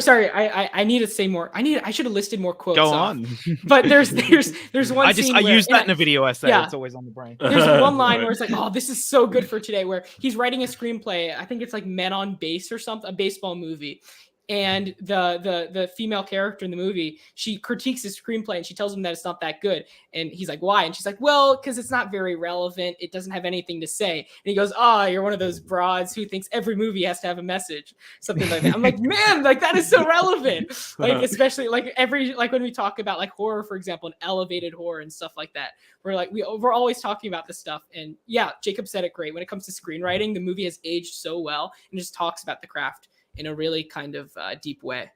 Sorry, I need to say more. I should have listed more quotes. Go on. But there's one scene. I use that in a video essay. Yeah. It's always on the brain. There's one line where it's like, oh, this is so good for today, where he's writing a screenplay. I think it's like Men on Base or something, a baseball movie. And the female character in the movie, she critiques his screenplay and she tells him that it's not that good. And he's like, why? And she's like, well, because it's not very relevant. It doesn't have anything to say. And he goes, you're one of those broads who thinks every movie has to have a message. Something like that. I'm like, man, like that is so relevant. Like, especially like when we talk about like horror, for example, and elevated horror and stuff like that. We're always talking about this stuff. And yeah, Jacob said it great. When it comes to screenwriting, the movie has aged so well and just talks about the craft in a really kind of deep way.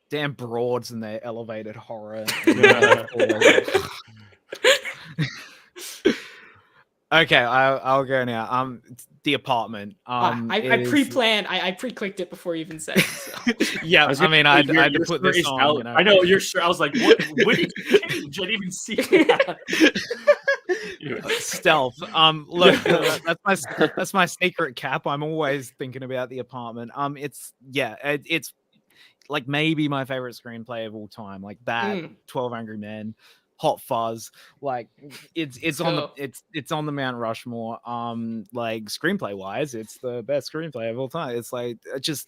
Damn broads and their elevated horror. Okay, I'll go now. The Apartment. I pre-planned. I pre-clicked it before you even said it. So. Yeah, I had to put this on. You know? I know you're sure. I was like, what did you change? I didn't even see that. Stealth. Look, that's my secret cap. I'm always thinking about The Apartment. It's like maybe my favorite screenplay of all time. Like that, 12 Angry Men, Hot Fuzz. Like it's on the Mount Rushmore. Like screenplay wise, it's the best screenplay of all time. It's like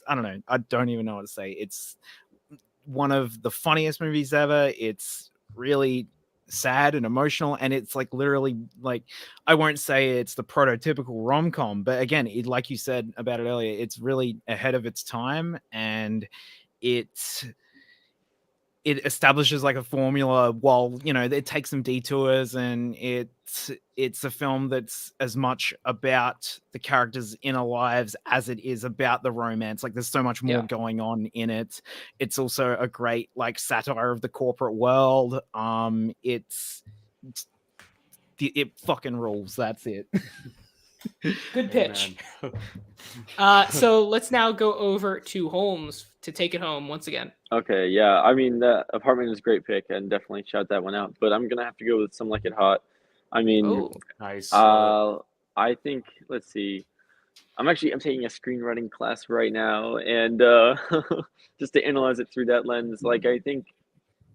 I don't know. I don't even know what to say. It's one of the funniest movies ever. It's really sad and emotional, and it's like literally like I won't say it's the prototypical rom-com, but again, like you said about it earlier, it's really ahead of its time, and it establishes like a formula while it takes some detours, and it's a film that's as much about the characters' inner lives as it is about the romance. Like there's so much more going on in it. It's also a great like satire of the corporate world. It fucking rules. That's it. Good pitch. So let's now go over to Holmes to take it home once again. Okay, yeah. I mean, The Apartment is a great pick, and definitely shout that one out. But I'm gonna have to go with Some Like It Hot. I mean, nice. I think, let's see. I'm taking a screenwriting class right now, and just to analyze it through that lens, like I think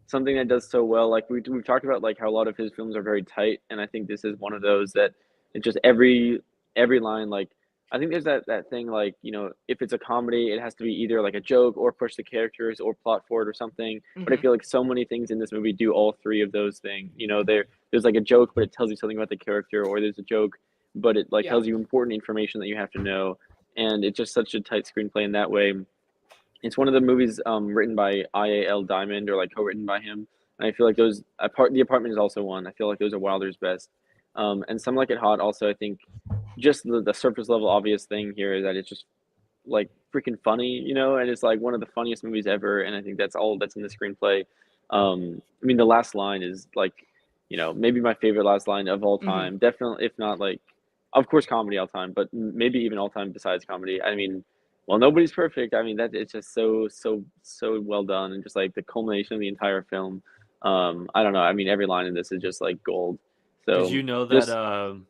something that does so well, like we've talked about, like how a lot of his films are very tight, and I think this is one of those that it's just every line, like I think there's that thing, like, if it's a comedy, it has to be either like a joke or push the characters or plot forward or something. But I feel like so many things in this movie do all three of those things. There's like a joke, but it tells you something about the character, or there's a joke, but it like tells you important information that you have to know. And it's just such a tight screenplay in that way. It's one of the movies written by I.A.L. Diamond, or like co-written by him. And I feel like The Apartment is also one. I feel like those are Wilder's best. And Some Like It Hot also, I think, just the surface level obvious thing here is that it's just like freaking funny, and it's like one of the funniest movies ever. And I think that's all that's in the screenplay. I mean, the last line is like, maybe my favorite last line of all time. Definitely, if not like, of course, comedy all time, but maybe even all time besides comedy. I mean, well, nobody's perfect. I mean, that it's just so well done, and just like the culmination of the entire film. I don't know. I mean, every line in this is just like gold. So did you know that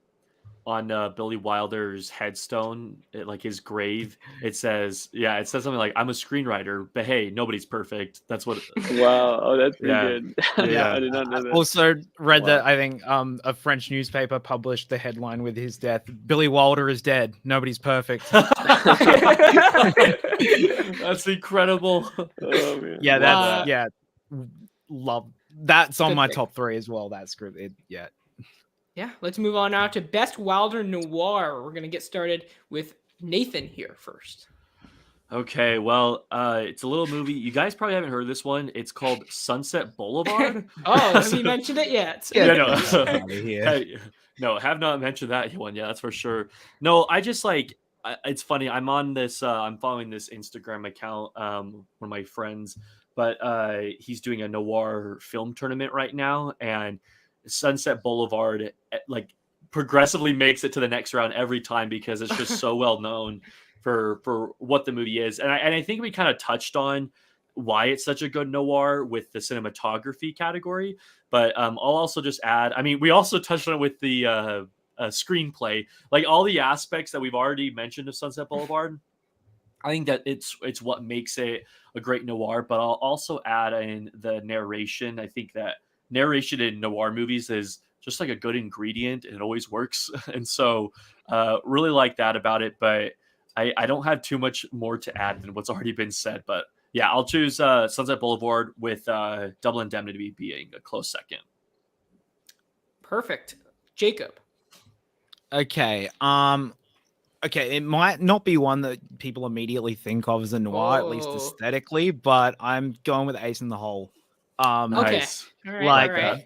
on Billy Wilder's headstone, like his grave, it says something like, "I'm a screenwriter, but hey, nobody's perfect." That's what. Wow. Oh, that's pretty Yeah. good. Yeah. I did not know that. Also read that Wow. I think a French newspaper published the headline with his death: "Billy Wilder is dead. Nobody's perfect." That's incredible. Oh man. Yeah, Wow. that's love. That's on Good my pick. top 3 as well. That script, yeah. Yeah, let's move on now to Best Wilder Noir. We're going to get started with Nathan here first. Okay, well, it's a little movie. You guys probably haven't heard this one. It's called Sunset Boulevard. Oh, have you mentioned it yet? Yeah, no. out of here. Hey, no, have not mentioned that one. Yeah, that's for sure. No, I just it's funny. I'm on this. I'm following this Instagram account. One of my friends, but he's doing a noir film tournament right now, and Sunset Boulevard like progressively makes it to the next round every time because it's just so well known for what the movie is. And I think we kind of touched on why it's such a good noir with the cinematography category. But I'll also just add, I mean, we also touched on it with the screenplay, like all the aspects that we've already mentioned of Sunset Boulevard. I think that it's what makes it a great noir, but I'll also add in the narration. I think that narration in noir movies is just like a good ingredient, and it always works. And so really like that about it. But I don't have too much more to add than what's already been said. But yeah, I'll choose Sunset Boulevard with Double Indemnity being a close second. Perfect. Jacob. Okay. Okay, it might not be one that people immediately think of as a noir, at least Oh. aesthetically, but I'm going with Ace in the Hole. Okay. Nice. All right. Like, all right.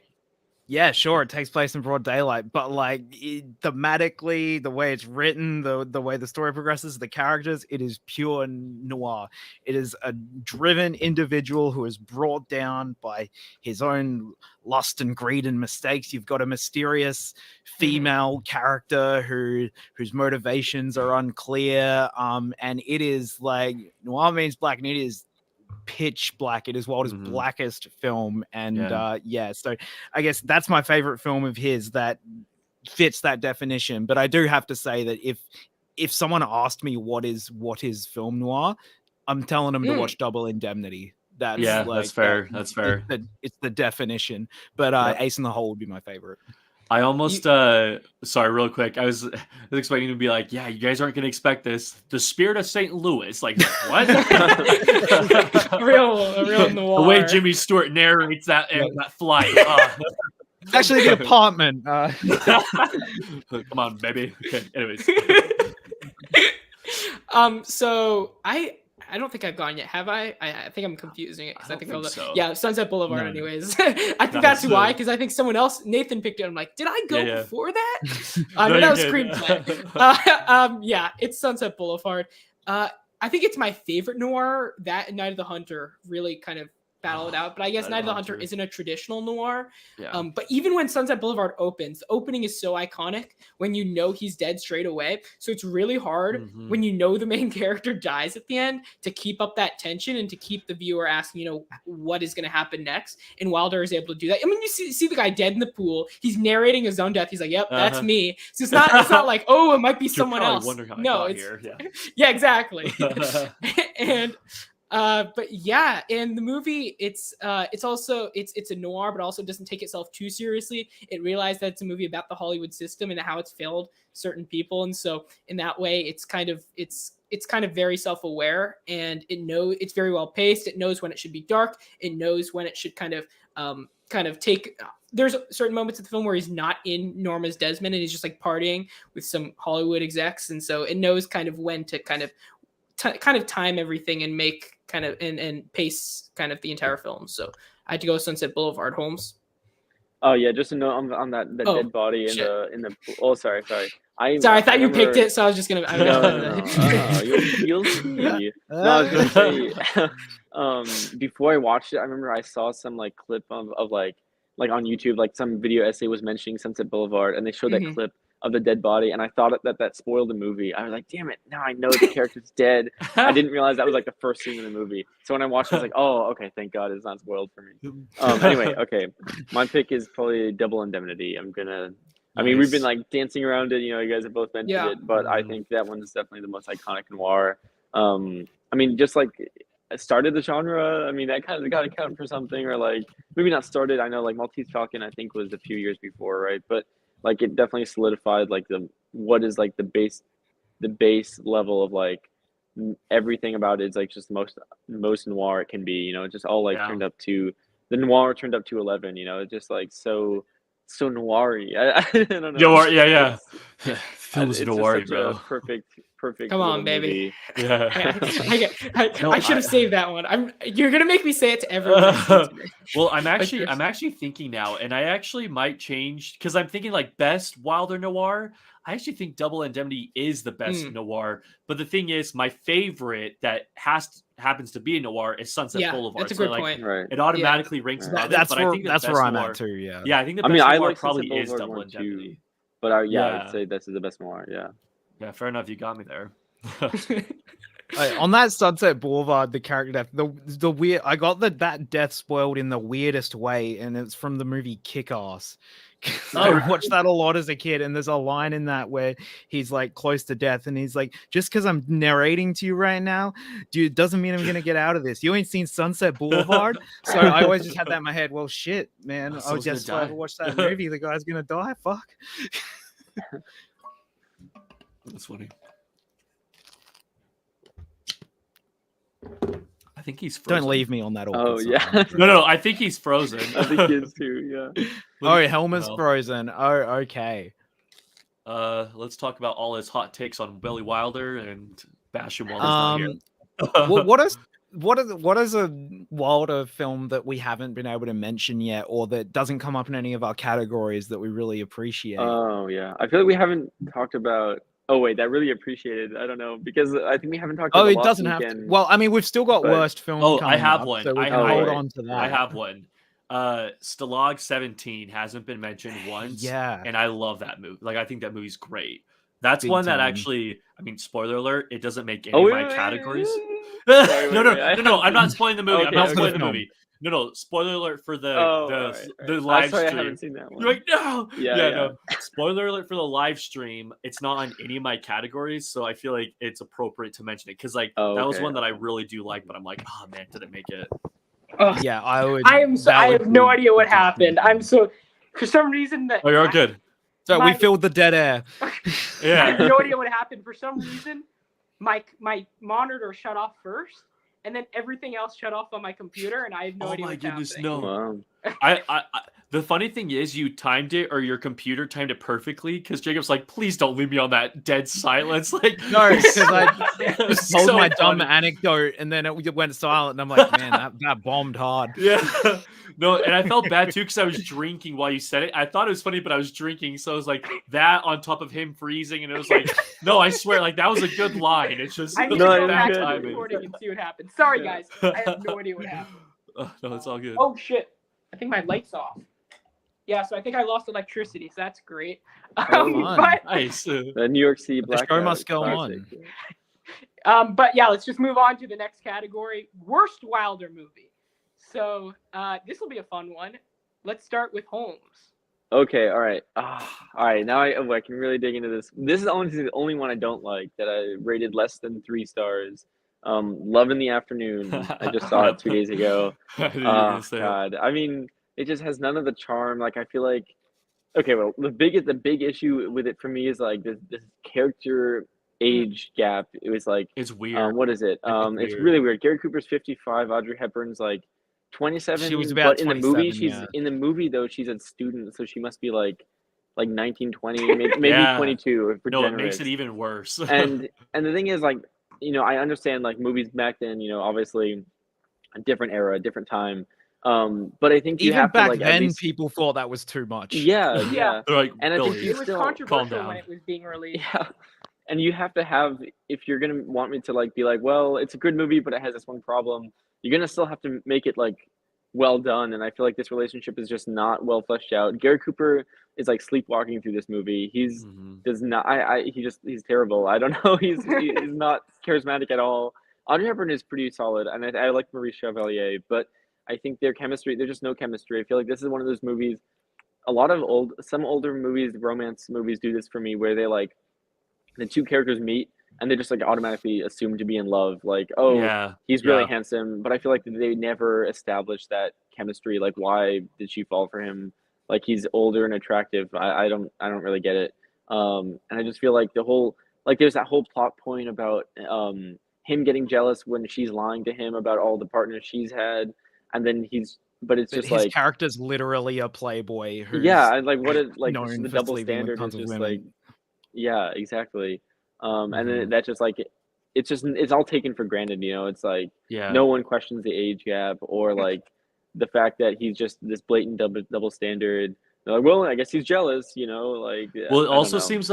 Yeah, sure, it takes place in broad daylight, but like thematically, the way it's written, the way the story progresses, the characters, it is pure noir. It is a driven individual who is brought down by his own lust and greed and mistakes. You've got a mysterious female character whose motivations are unclear. And it is like noir means black, and it is pitch black. It is Walter's blackest film, and so I guess that's my favorite film of his that fits that definition. But I do have to say that if someone asked me what is film noir, I'm telling them to watch Double Indemnity. That's fair. That's fair. It's the definition. But Ace in the Hole would be my favorite. I almost sorry, real quick. I was expecting to be like, yeah, you guys aren't gonna expect this. The Spirit of St. Louis, like what? a real noir. The way Jimmy Stewart narrates that flight. It's actually the apartment. Come on, baby. Okay, anyways. So I don't think I've gone yet, have I? I think I'm confusing it because I think so. Yeah, Sunset Boulevard. No. Anyways, I think that's why, because I think someone else, Nathan, picked it. I'm like, did I go before that? No, that was you did. screenplay. Yeah, it's Sunset Boulevard. I think it's my favorite noir. That and Night of the Hunter really kind of battle it out. But I guess Night of the Hunter isn't a traditional noir. Yeah. But even when Sunset Boulevard opens, the opening is so iconic when you know he's dead straight away. So it's really hard when you know the main character dies at the end to keep up that tension and to keep the viewer asking, what is going to happen next. And Wilder is able to do that. I mean, you see the guy dead in the pool. He's narrating his own death. He's like, "Yep, that's me." So it's not like, oh, it might be someone else. No, it's here. Yeah. Yeah, exactly. And but yeah, and the movie, it's also it's a noir, but also doesn't take itself too seriously. It realized that it's a movie about the Hollywood system and how it's failed certain people, and so in that way, it's kind of very self-aware, and it's very well paced. It knows when it should be dark. It knows when it should kind of take. There's certain moments of the film where he's not in Norma's Desmond and he's just like partying with some Hollywood execs, and so it knows kind of when to kind of time everything and make kind of and pace kind of the entire film. So I had to go Sunset Boulevard. Holmes. Oh yeah, just a note on that dead body in the Oh, sorry. I thought you picked it, so I was just gonna. No. You'll see. No, I was gonna say. Before I watched it, I remember I saw some like clip of like on YouTube, like some video essay was mentioning Sunset Boulevard, and they showed that clip of the dead body, and I thought that spoiled the movie. I was like, damn it, now I know the character's dead. I didn't realize that was like the first scene in the movie. So when I watched it, I was like, oh, okay, thank God it's not spoiled for me. Anyway, okay. My pick is probably Double Indemnity. I'm gonna I mean, we've been Nice. like dancing around it. You know, you guys have both mentioned Yeah. it, but I Mhm. think that one is definitely the most iconic noir. I mean, just like it started the genre. I mean, that kind of got to count for something, or like maybe not started. I know like Maltese Falcon, I think was a few years before, right? But like it definitely solidified like the what is like the base level of like everything about it is like just most noir it can be. You know, it just all like Yeah. turned up to the noir turned up to 11. You know, it's just like so noiry. I don't know. Noir, yeah, yeah. It's Film is it's just noir, such a bro. perfect Come little on, baby. movie. Yeah. No, I should have saved that one. You're gonna make me say it to everyone I see today. Well, I'm But yes. actually thinking now, and I actually might change because I'm thinking like best Wilder noir. I actually think Double Indemnity is the best noir. But the thing is, my favorite that happens to be a noir is Sunset Yeah, Boulevard. that's a So good like point. Right. it automatically ranks Right. above it. But I think the That's best where I'm noir, at too. Yeah. yeah, I think the I mean, best I noir like Sunset probably is Boulevard Double more too, Indemnity. but yeah, I'd Yeah, say this is the best noir. Yeah. yeah, fair enough. You got me there. On that Sunset Boulevard, the character death, the weird, I got that death spoiled in the weirdest way, and it's from the movie Kick-Ass. Oh, I watched that a lot as a kid, and there's a line in that where he's like close to death, and he's like, "Just because I'm narrating to you right now, dude, doesn't mean I'm gonna get out of this. You ain't seen Sunset Boulevard." So I always just had that in my head. Well, shit, man, I Someone's gonna guess if I ever die. watch that movie, the guy's gonna die. Fuck. That's funny. I think he's frozen. Don't leave me on that awkward Oh yeah. silence. No, I think he's frozen. I think he is too. Yeah. Oh, Helmer's Well, frozen. Oh, okay. let's talk about all his hot takes on Billy Wilder and bash him while he's not here. What is a Wilder film that we haven't been able to mention yet, or that doesn't come up in any of our categories that we really appreciate? Oh yeah. I feel like we haven't talked about. Oh wait, that really appreciated. I don't know because I think we haven't talked about. Oh, The it Lost doesn't have to. Weekend, Well, I mean, we've still got but- worst film. Oh, I coming have up, one. so we I can have hold one. on to that. I have one. Stalag 17 hasn't been mentioned once. Yeah. And I love that movie. Like, I think that movie's great. That's Big one that time. actually, I mean, spoiler alert, it doesn't make any Oh, of wait, my wait, categories. wait, wait, No, wait. I'm not spoiling the movie. I'm Okay, not okay, spoiling okay. the movie. No, spoiler alert for the Oh, the alright, the alright. live Sorry, I stream. haven't seen that one. You're like, no. Yeah. No. Spoiler alert for the live stream. It's not on any of my categories, so I feel like it's appropriate to mention it because like Oh, that was okay. one that I really do like, but I'm like, oh man, did it make it? Yeah, I would. I am. So, that I would have no be idea what definitely happened. I'm so. For some reason that. Oh, you're all good. So we my- filled the dead air. I Yeah. have no idea what happened. For some reason, my monitor shut off first, and then everything else shut off on my computer, and I have no Oh idea my what's goodness, happening. no. Wow. I the funny thing is you timed it or your computer timed it perfectly because Jacob's like, please don't leave me on that dead silence. Like No, because I it's told so my dumb funny. anecdote, and then it went silent, and I'm like, man, that bombed hard. Yeah. No, and I felt bad too because I was drinking while you said it. I thought it was funny, but I was drinking, so it was like that on top of him freezing, and it was like, no, I swear, like that was a good line. It's just I need No, to it go was back to good. the timing. recording and see what happened. Sorry, Yeah. guys. I have no idea what happened. No, it's all good. Oh shit! I think my light's off. Yeah, so I think I lost electricity. So that's great. fun. But Nice. The New York City The blackout. show must go classic. but yeah, let's just move on to the next category: worst Wilder movie. So this will be a fun one. Let's start with Holmes. Okay, all right. All right, now I can really dig into this. This is the only one I don't like that I rated less than 3 stars. Love in the Afternoon. I just saw it 2 days ago. I knew you were gonna Oh say it. God. I mean, it just has none of the charm. Like I feel like okay, well, the big issue with it for me is like this character age gap. It was like It's weird. what is it? It's It's weird. really weird. Gary Cooper's 55, Audrey Hepburn's like 27. She was about but in the movie 27, she's yeah. in the movie though she's a student, so she must be like 19, 20, maybe Yeah. 22 if we're No, it generous. makes it even worse. and the thing is like I understand like movies back then, obviously a different era, a different time. But I think you Even have back to like at then, least people thought that was too much. yeah. They're like, And I think Billy, you It was still- controversial down. when it was being released. Yeah. And you have to have, if you're gonna want me to like be like, well, it's a good movie, but it has this one problem, you're gonna still have to make it like well done. And I feel like this relationship is just not well fleshed out. Gary Cooper is like sleepwalking through this movie. He's Mhm. does not he's terrible. I don't know. He's not charismatic at all. Audrey Hepburn is pretty solid, and I like Maurice Chevalier, but I think their chemistry, there's just no chemistry. I feel like this is one of those movies some older movies, romance movies do this for me, where they like the two characters meet and they're just like automatically assumed to be in love. Like, oh, Yeah. he's really Yeah. handsome, but I feel like they never established that chemistry. Like, why did she fall for him? Like, he's older and attractive. I don't really get it. And I just feel like there's that whole plot point about him getting jealous when she's lying to him about all the partners she's had, and then but it's But just his like, character's literally a playboy who's yeah, and like what it like just known the for double sleeping with standard tons is of just women. like, yeah, exactly. And then Mhm. that just like it's all taken for granted, you know. It's like Yeah. no one questions the age gap or like the fact that he's just this blatant double standard. They're like, well, I guess he's jealous, you know. Like, Well, I don't know. it also seems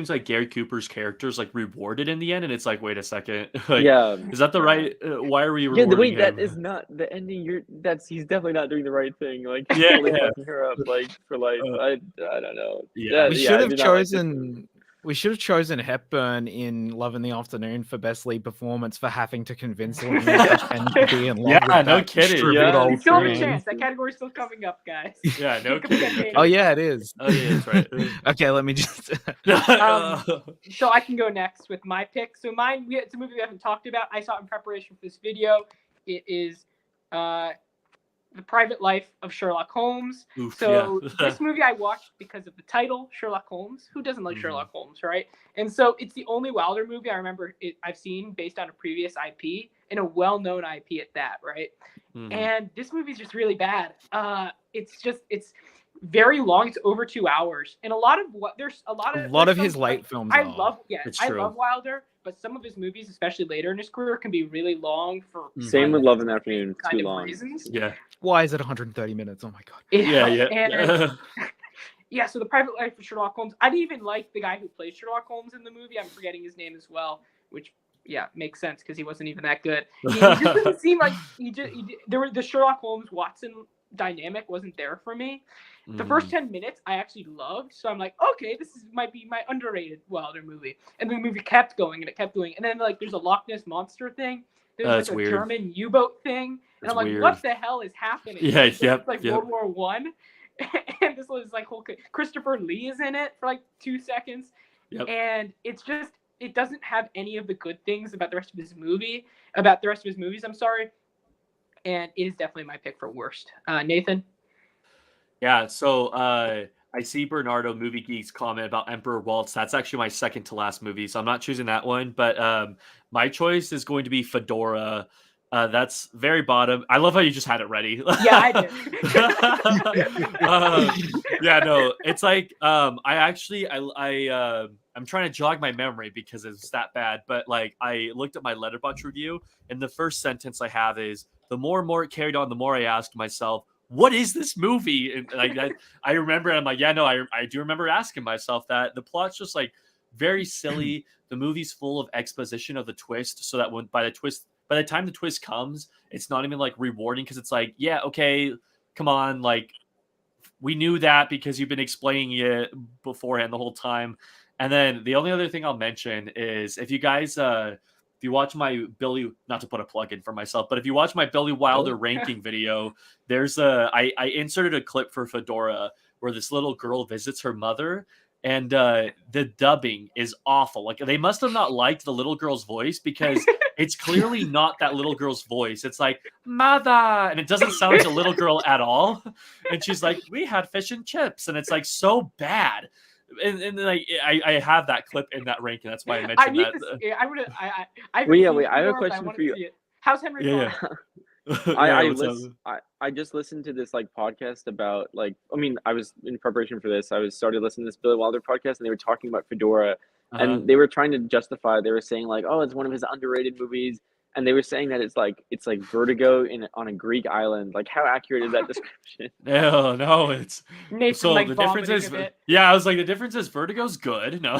like Gary Cooper's character is like rewarded in the end, and it's like, wait a second, like, Yeah, is that the right? Why are we yeah. rewarding The way him? that is not the ending. He's definitely not doing the right thing. Like, he's Yeah, totally yeah. fucking her up like for life. Uh, I don't know. yeah. We Yeah, should I have did not like this chosen. movie. We should have chosen Hepburn in Love in the Afternoon for best lead performance for having to convince Elizabeth Pen to be in love Yeah, with no that kidding. shriveled Yeah, old You still have a man. chance. That category's still coming up, guys. Yeah, no Think of a kidding. campaign. Oh yeah, it is. Oh yeah, that's right. Okay, let me just. So I can go next with my pick. So mine, it's a movie we haven't talked about. I saw it in preparation for this video. It is The Private Life of Sherlock Holmes. Oof, So yeah. this movie I watched because of the title, Sherlock Holmes. Who doesn't like Mhm. Sherlock Holmes, right? And so it's the only Wilder movie I remember I've seen based on a previous IP, and a well-known IP at that, right? Mhm. And this movie's just really bad. It's very long. It's over 2 hours, and there's a lot of his some, late like, films. I are. love It's I true. love Wilder, but some of his movies, especially later in his career, can be really long for Same with Love in the unnecessary Afternoon. kind Too of long. reasons. Yeah. Why is it 130 minutes? Oh my god. Yeah. And yeah, so The Private Life of Sherlock Holmes. I didn't even like the guy who plays Sherlock Holmes in the movie. I'm forgetting his name as well, which makes sense because he wasn't even that good. He just doesn't seem like the Sherlock Holmes Watson dynamic wasn't there for me. The first 10 minutes I actually loved, so I'm like, okay, might be my underrated Wilder movie. And the movie kept going and it kept going, and then like there's a Loch Ness monster thing. There's That's like a weird. German U-boat thing, and That's I'm like, weird. what the hell is happening? Yeah, It's yep, like yep. World War One. And this was like Christopher Lee is in it for like 2 seconds. Yep. And it doesn't have any of the good things about the rest of his movies, I'm sorry. And it is definitely my pick for worst. Nathan? Yeah, so I see Bernardo Movie Geek's comment about Emperor Waltz. That's actually my second to last movie, so I'm not choosing that one. But my choice is going to be Fedora. That's very bottom. I love how you just had it ready. Yeah, I did. Yeah, no, it's like I'm trying to jog my memory because it's that bad. But like I looked at my Letterboxd review, and the first sentence I have is, the more and more it carried on, the more I asked myself, what is this movie? And like I remember, I'm like, yeah, no, I do remember asking myself that. The plot's just like very silly. The movie's full of exposition of the twist, so that by the time the twist comes, it's not even like rewarding because it's like, yeah, okay, come on, like we knew that because you've been explaining it beforehand the whole time. And then the only other thing I'll mention is if you guys if you watch my Billy, not to put a plug in for myself, but if you watch my Billy Wilder ranking video, there's I inserted a clip for Fedora where this little girl visits her mother, and the dubbing is awful. Like they must have not liked the little girl's voice because it's clearly not that little girl's voice. It's like mother, and it doesn't sound like a little girl at all. And she's like, "We had fish and chips," and it's like so bad. And like I have that clip in that ranking. That's why I mentioned that. I have a question for you. How's Henry Fonda? I just listened to this like podcast about like, I mean, I was in preparation for this. I started listening to this Billy Wilder podcast, and they were talking about Fedora, and they were trying to justify. They were saying like, oh, it's one of his underrated movies, and they were saying that it's like Vertigo on a Greek island. Like, how accurate is that description? No, it's Nathan, so like, the difference is, a bit. yeah, I was like, the difference is Vertigo's good. No,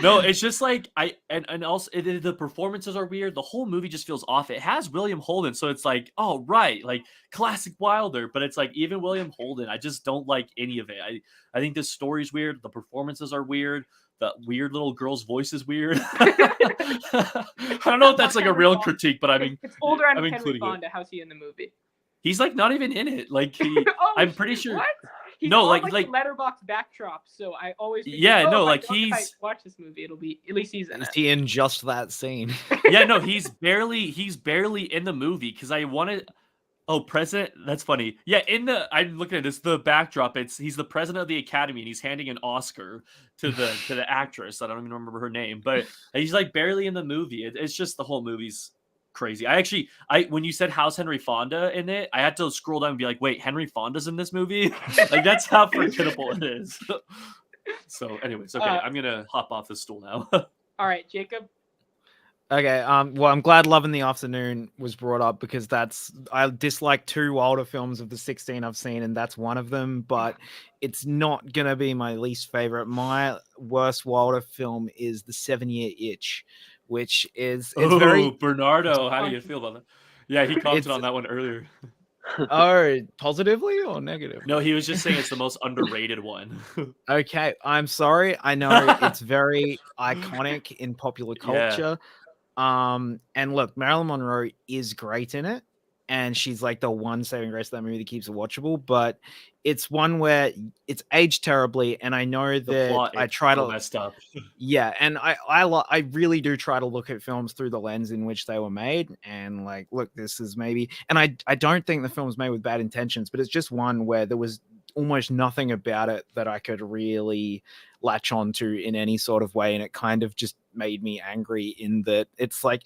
no, it's just like and also the performances are weird. The whole movie just feels off. It has William Holden, so it's like, oh right, like classic Wilder, but it's like even William Holden, I just don't like any of it. I think the story's weird. The performances are weird. The weird little girl's voice is weird. I don't know if that's like a real critique, but I mean, it's older. I'm Henry including Fonda. How's he in the movie? He's like not even in it. Like Oh, I'm pretty sure. What? He's No, on, like the letterbox backdrop, so I always think, Yeah, oh, no, if like if I he's watch this movie, it'll be at least he's in Is it. he in just that scene? yeah, no, he's barely in the movie because I wanted. Oh, president. That's funny. Yeah, I'm looking at this. The backdrop. He's the president of the Academy, and he's handing an Oscar to the actress. I don't even remember her name, but he's like barely in the movie. It's just the whole movie's crazy. I when you said how's Henry Fonda in it, I had to scroll down and be like, wait, Henry Fonda's in this movie? Like that's how forgettable it is. So, anyways, okay, I'm gonna hop off this stool now. All right, Jacob. Okay, well, I'm glad Love in the Afternoon was brought up because I dislike 2 Wilder films of the 16 I've seen, and that's one of them, but it's not gonna be my least favorite. My worst Wilder film is The 7-Year Itch, which is very Bernardo, how do you feel about that? Yeah, he commented It's- on that one earlier. Oh, positively or negative? No, he was just saying it's the most underrated one. Okay, I'm sorry. I know it's very iconic in popular Yeah. culture. And look, Marilyn Monroe is great in it, and she's like the one saving grace of that movie that keeps it watchable. But it's one where it's aged terribly, and I know The that plot I is try so to messed up. yeah, and I really do try to look at films through the lens in which they were made, and like, look, this is maybe, and I don't think the film was made with bad intentions, but it's just one where there was almost nothing about it that I could really latch onto in any sort of way, and it kind of just made me angry in that it's like,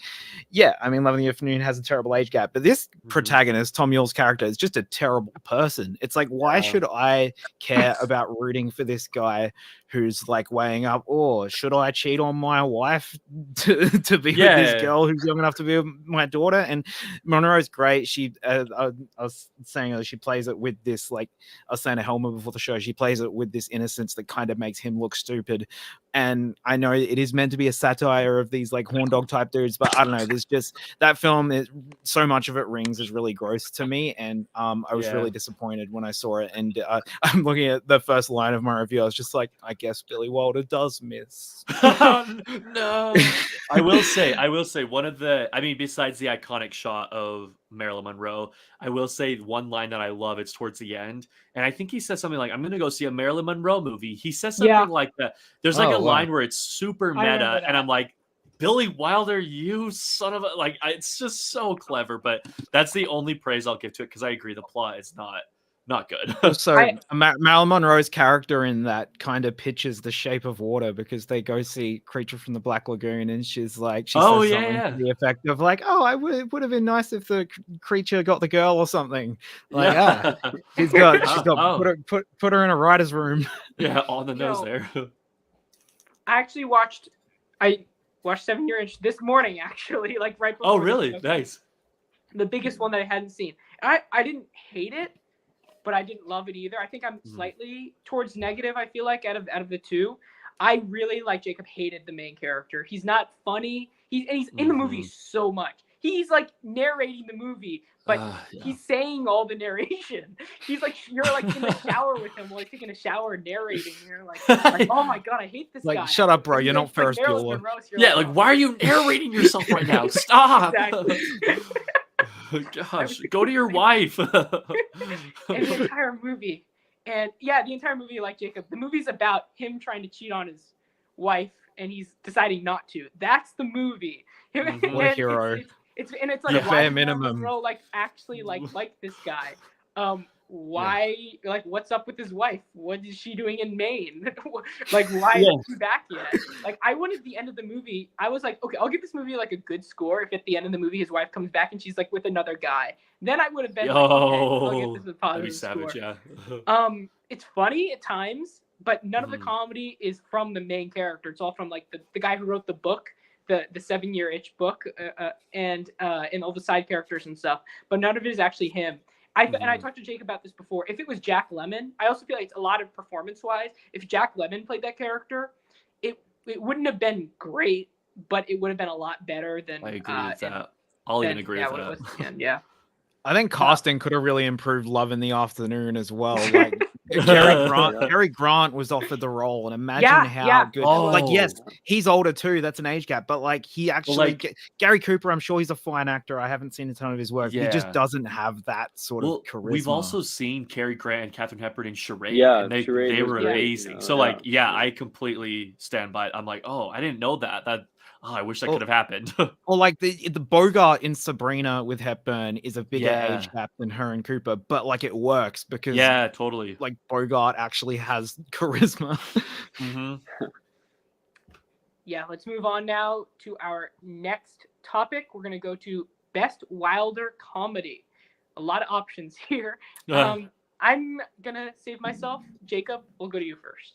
yeah, I mean, Love in the Afternoon has a terrible age gap, but this protagonist, Tom Yule's character, is just a terrible person. It's like, why should I care about rooting for this guy who's like weighing up, oh, should I cheat on my wife to be with this girl who's young enough to be my daughter? And Monroe's great. She I was saying she plays it with this, like I was saying to Helmer before the show, she plays it with this innocence that kind of makes him look stupid. And I know it is meant to be a satire of these like horn dog type dudes, but I don't know, there's just that film is so much of it rings is really gross to me, and I was really disappointed when I saw it. And I'm looking at the first line of my review, I was just like, I guess Billy Wilder does miss. No. I will say one of the, I mean, besides the iconic shot of Marilyn Monroe, I will say one line that I love, it's towards the end, and I think he says something like, I'm gonna go see a Marilyn Monroe movie. He says something like that. There's like a line where it's super meta, and I'm like, Billy Wilder, you son of a, like, it's just so clever. But that's the only praise I'll give to it, because I agree the plot is not good. Also, Marilyn Monroe's character in that kind of pitches The Shape of Water, because they go see Creature from the Black Lagoon, and she's like, she says something to the effect of like, oh, it would have been nice if the creature got the girl or something. Like, she's got put her in a writer's room. Yeah, on the nose there. I actually watched 7-Year Itch this morning, actually, like right before. Oh, really? Nice. The biggest one that I hadn't seen. I didn't hate it, but I didn't love it either. I think I'm slightly towards negative, I feel like, out of the two. I really, like Jacob, hated the main character. He's not funny. He's in the movie so much. He's like narrating the movie, but he's saying all the narration. He's like, you're like in the shower with him while he's taking a shower narrating. You're like, oh my God, I hate this guy. Like, shut up, bro. You're not Ferris Bueller. Yeah, like, why are you narrating yourself right now? Stop. Exactly. Gosh, go to your wife. And the entire movie. And yeah, the entire movie, like Jacob, the movie's about him trying to cheat on his wife, and he's deciding not to. That's the movie. What a hero. It's like, why bare does minimum. Monroe like actually like this guy? Why, like, what's up with his wife? What is she doing in Maine? Like, why isn't she back yet? Like, I wanted at the end of the movie, I was like, okay, I'll give this movie like a good score if at the end of the movie his wife comes back and she's like with another guy. Then I would have been like, okay, I'll give this a positive savage, score. Yeah. It's funny at times, but none of the comedy is from the main character. It's all from like the guy who wrote the book, the 7-Year Itch book, and all the side characters and stuff. But none of it is actually him. And I talked to Jake about this before. If it was Jack Lemmon, I also feel like it's a lot of performance-wise. If Jack Lemmon played that character, it wouldn't have been great, but it would have been a lot better than. I agree with that. I'll even agree with that. Yeah. I think casting could have really improved Love in the Afternoon as well. Like, Cary Grant was offered the role, and imagine Yeah, how yeah. good. Oh. Like, yes, he's older too. That's an age gap, but like he actually, Gary Cooper. I'm sure he's a fine actor. I haven't seen a ton of his work. But he just Yeah. doesn't have that sort of charisma. We've also seen Cary Grant and Katharine Hepburn in Charade, Yeah, and they Charade was were great, amazing. you know, So yeah, like, yeah, yeah. I completely stand by it. I'm like, oh, I didn't know that. I wish that Well, could have happened. Or like the Bogart in Sabrina with Hepburn is a bigger Yeah. age gap than her and Cooper, but like it works because Yeah, totally. like Bogart actually has charisma. hmm Yeah, let's move on now to our next topic. We're going to go to Best Wilder Comedy. A lot of options here. I'm going to save myself. Jacob, we'll go to you first.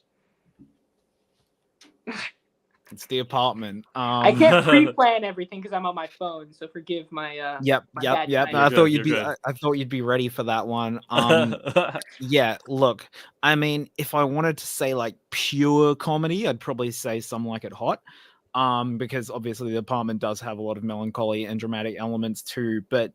It's The Apartment. I can't pre-plan everything because I'm on my phone, so forgive my Yep. my No, bad I timing. thought you'd You're be. good. I thought you'd be ready for that one. Yeah. Look, I mean, if I wanted to say like pure comedy, I'd probably say Some Like It Hot. Because obviously The Apartment does have a lot of melancholy and dramatic elements too, but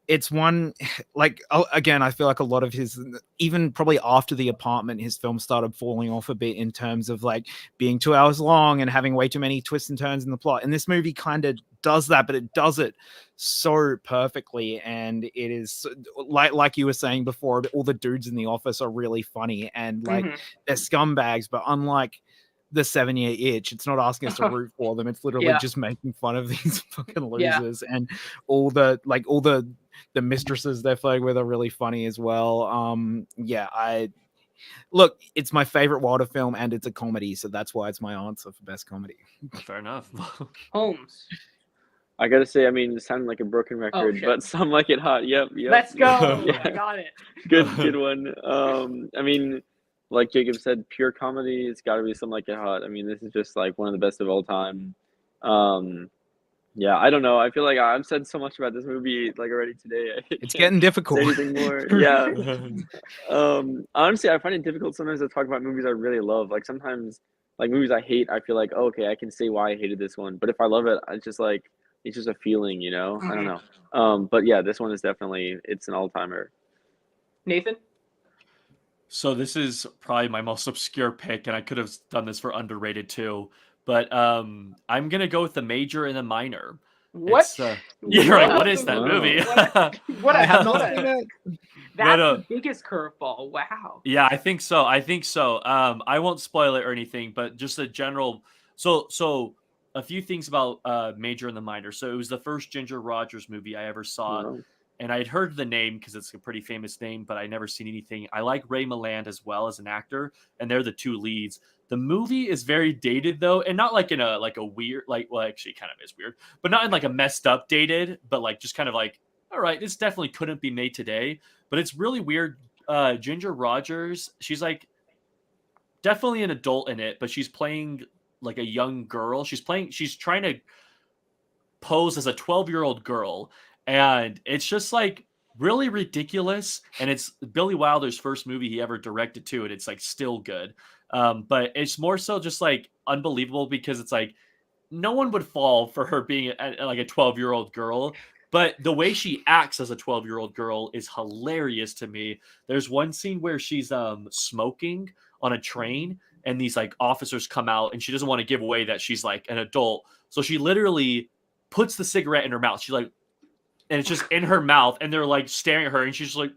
it's one like again, I feel like a lot of his, even probably after The Apartment, his films started falling off a bit in terms of like being 2 hours long and having way too many twists and turns in the plot. And this movie kind of does that, but it does it so perfectly. And it is like you were saying before, all the dudes in the office are really funny and like they're scumbags, but unlike the 7-Year Itch, it's not asking us to root for them. It's literally just making fun of these fucking losers. And all the mistresses they're flirting with are really funny as well. Look, it's my favorite Wilder film and it's a comedy, so that's why it's my answer for best comedy. Fair enough. Holmes. I gotta say, I mean, it sounded like a broken record, shit. but Some Like It Hot. Yep. Let's go. Yeah. I got it. Good one. I mean, like Jacob said, pure comedy. It's got to be Some Like It Hot. I mean, this is just like one of the best of all time. Yeah, I don't know. I feel like I've said so much about this movie like already today. It's getting difficult. Say anything more? Yeah. Honestly, I find it difficult sometimes to talk about movies I really love. Like sometimes, like movies I hate, I feel like, oh, okay, I can say why I hated this one. But if I love it, it's just like it's just a feeling, you know. I don't know. But yeah, this one is definitely it's an all timer. Nathan. So this is probably my most obscure pick, and I could have done this for underrated too. But I'm gonna go with The Major and the Minor. What? You're right. What is that Wow. movie? What I have not not seen it. That's No. the biggest curveball. Wow. Yeah, I think so. I won't spoil it or anything, but just a general. So a few things about Major and the Minor. So it was the first Ginger Rogers movie I ever saw. Wow. And I'd heard the name because it's a pretty famous name, but I never seen anything. I like Ray Milland as well as an actor, and they're the two leads. The movie is very dated though, and not like in a weird, like, well, actually kind of is weird, but not in like a messed up dated, but like just kind of like, all right, this definitely couldn't be made today. But it's really weird. Ginger Rogers, she's like definitely an adult in it, but she's playing like a young girl. She's trying to pose as a 12-year-old girl. And it's just like really ridiculous. And it's Billy Wilder's first movie he ever directed too. And it's like still good. But it's more so just like unbelievable because it's like no one would fall for her being like a 12-year-old girl. But the way she acts as a 12-year-old girl is hilarious to me. There's one scene where she's smoking on a train and these like officers come out and she doesn't want to give away that she's like an adult. So she literally puts the cigarette in her mouth. She's like, and it's just in her mouth, and they're like staring at her, and she's just like,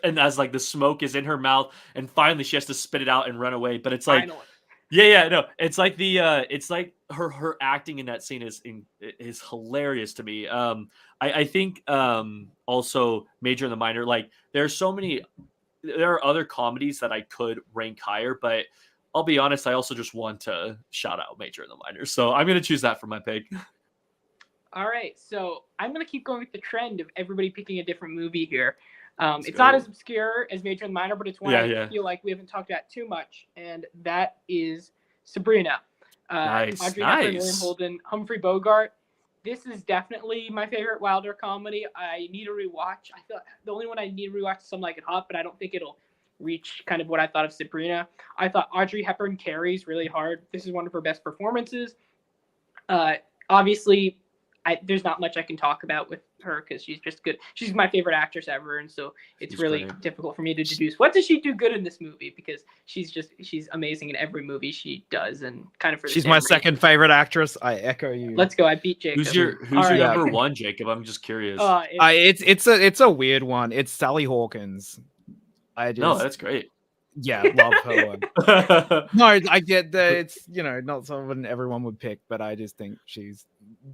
and as like the smoke is in her mouth, and finally she has to spit it out and run away. But it's like, Finally. no, it's like it's like her acting in that scene is hilarious to me. I think also Major and the Minor, like there are other comedies that I could rank higher, but I'll be honest, I also just want to shout out Major and the Minor, so I'm gonna choose that for my pick. All right, so I'm going to keep going with the trend of everybody picking a different movie here. It's go. not as obscure as Major and Minor, but it's one I feel like we haven't talked about too much, and that is Sabrina. Nice. Audrey Hepburn, William Holden, Humphrey Bogart. This is definitely my favorite Wilder comedy. I need a rewatch. I feel the only one I need to rewatch is Some Like It Hot, but I don't think it'll reach kind of what I thought of Sabrina. I thought Audrey Hepburn carries really hard. This is one of her best performances. Obviously, there's not much I can talk about with her because she's just good. She's my favorite actress ever, and so it's She's really great. difficult for me to deduce what does she do good in this movie because she's amazing in every movie she does, and kind of for the She's same my reason. second favorite actress. I echo you. Let's go. I beat Jacob. Who's your All right. number one, Jacob? I'm just curious. It's a weird one. It's Sally Hawkins. No, that's great. Yeah, love her. No, I get that it's not someone everyone would pick, but I just think she's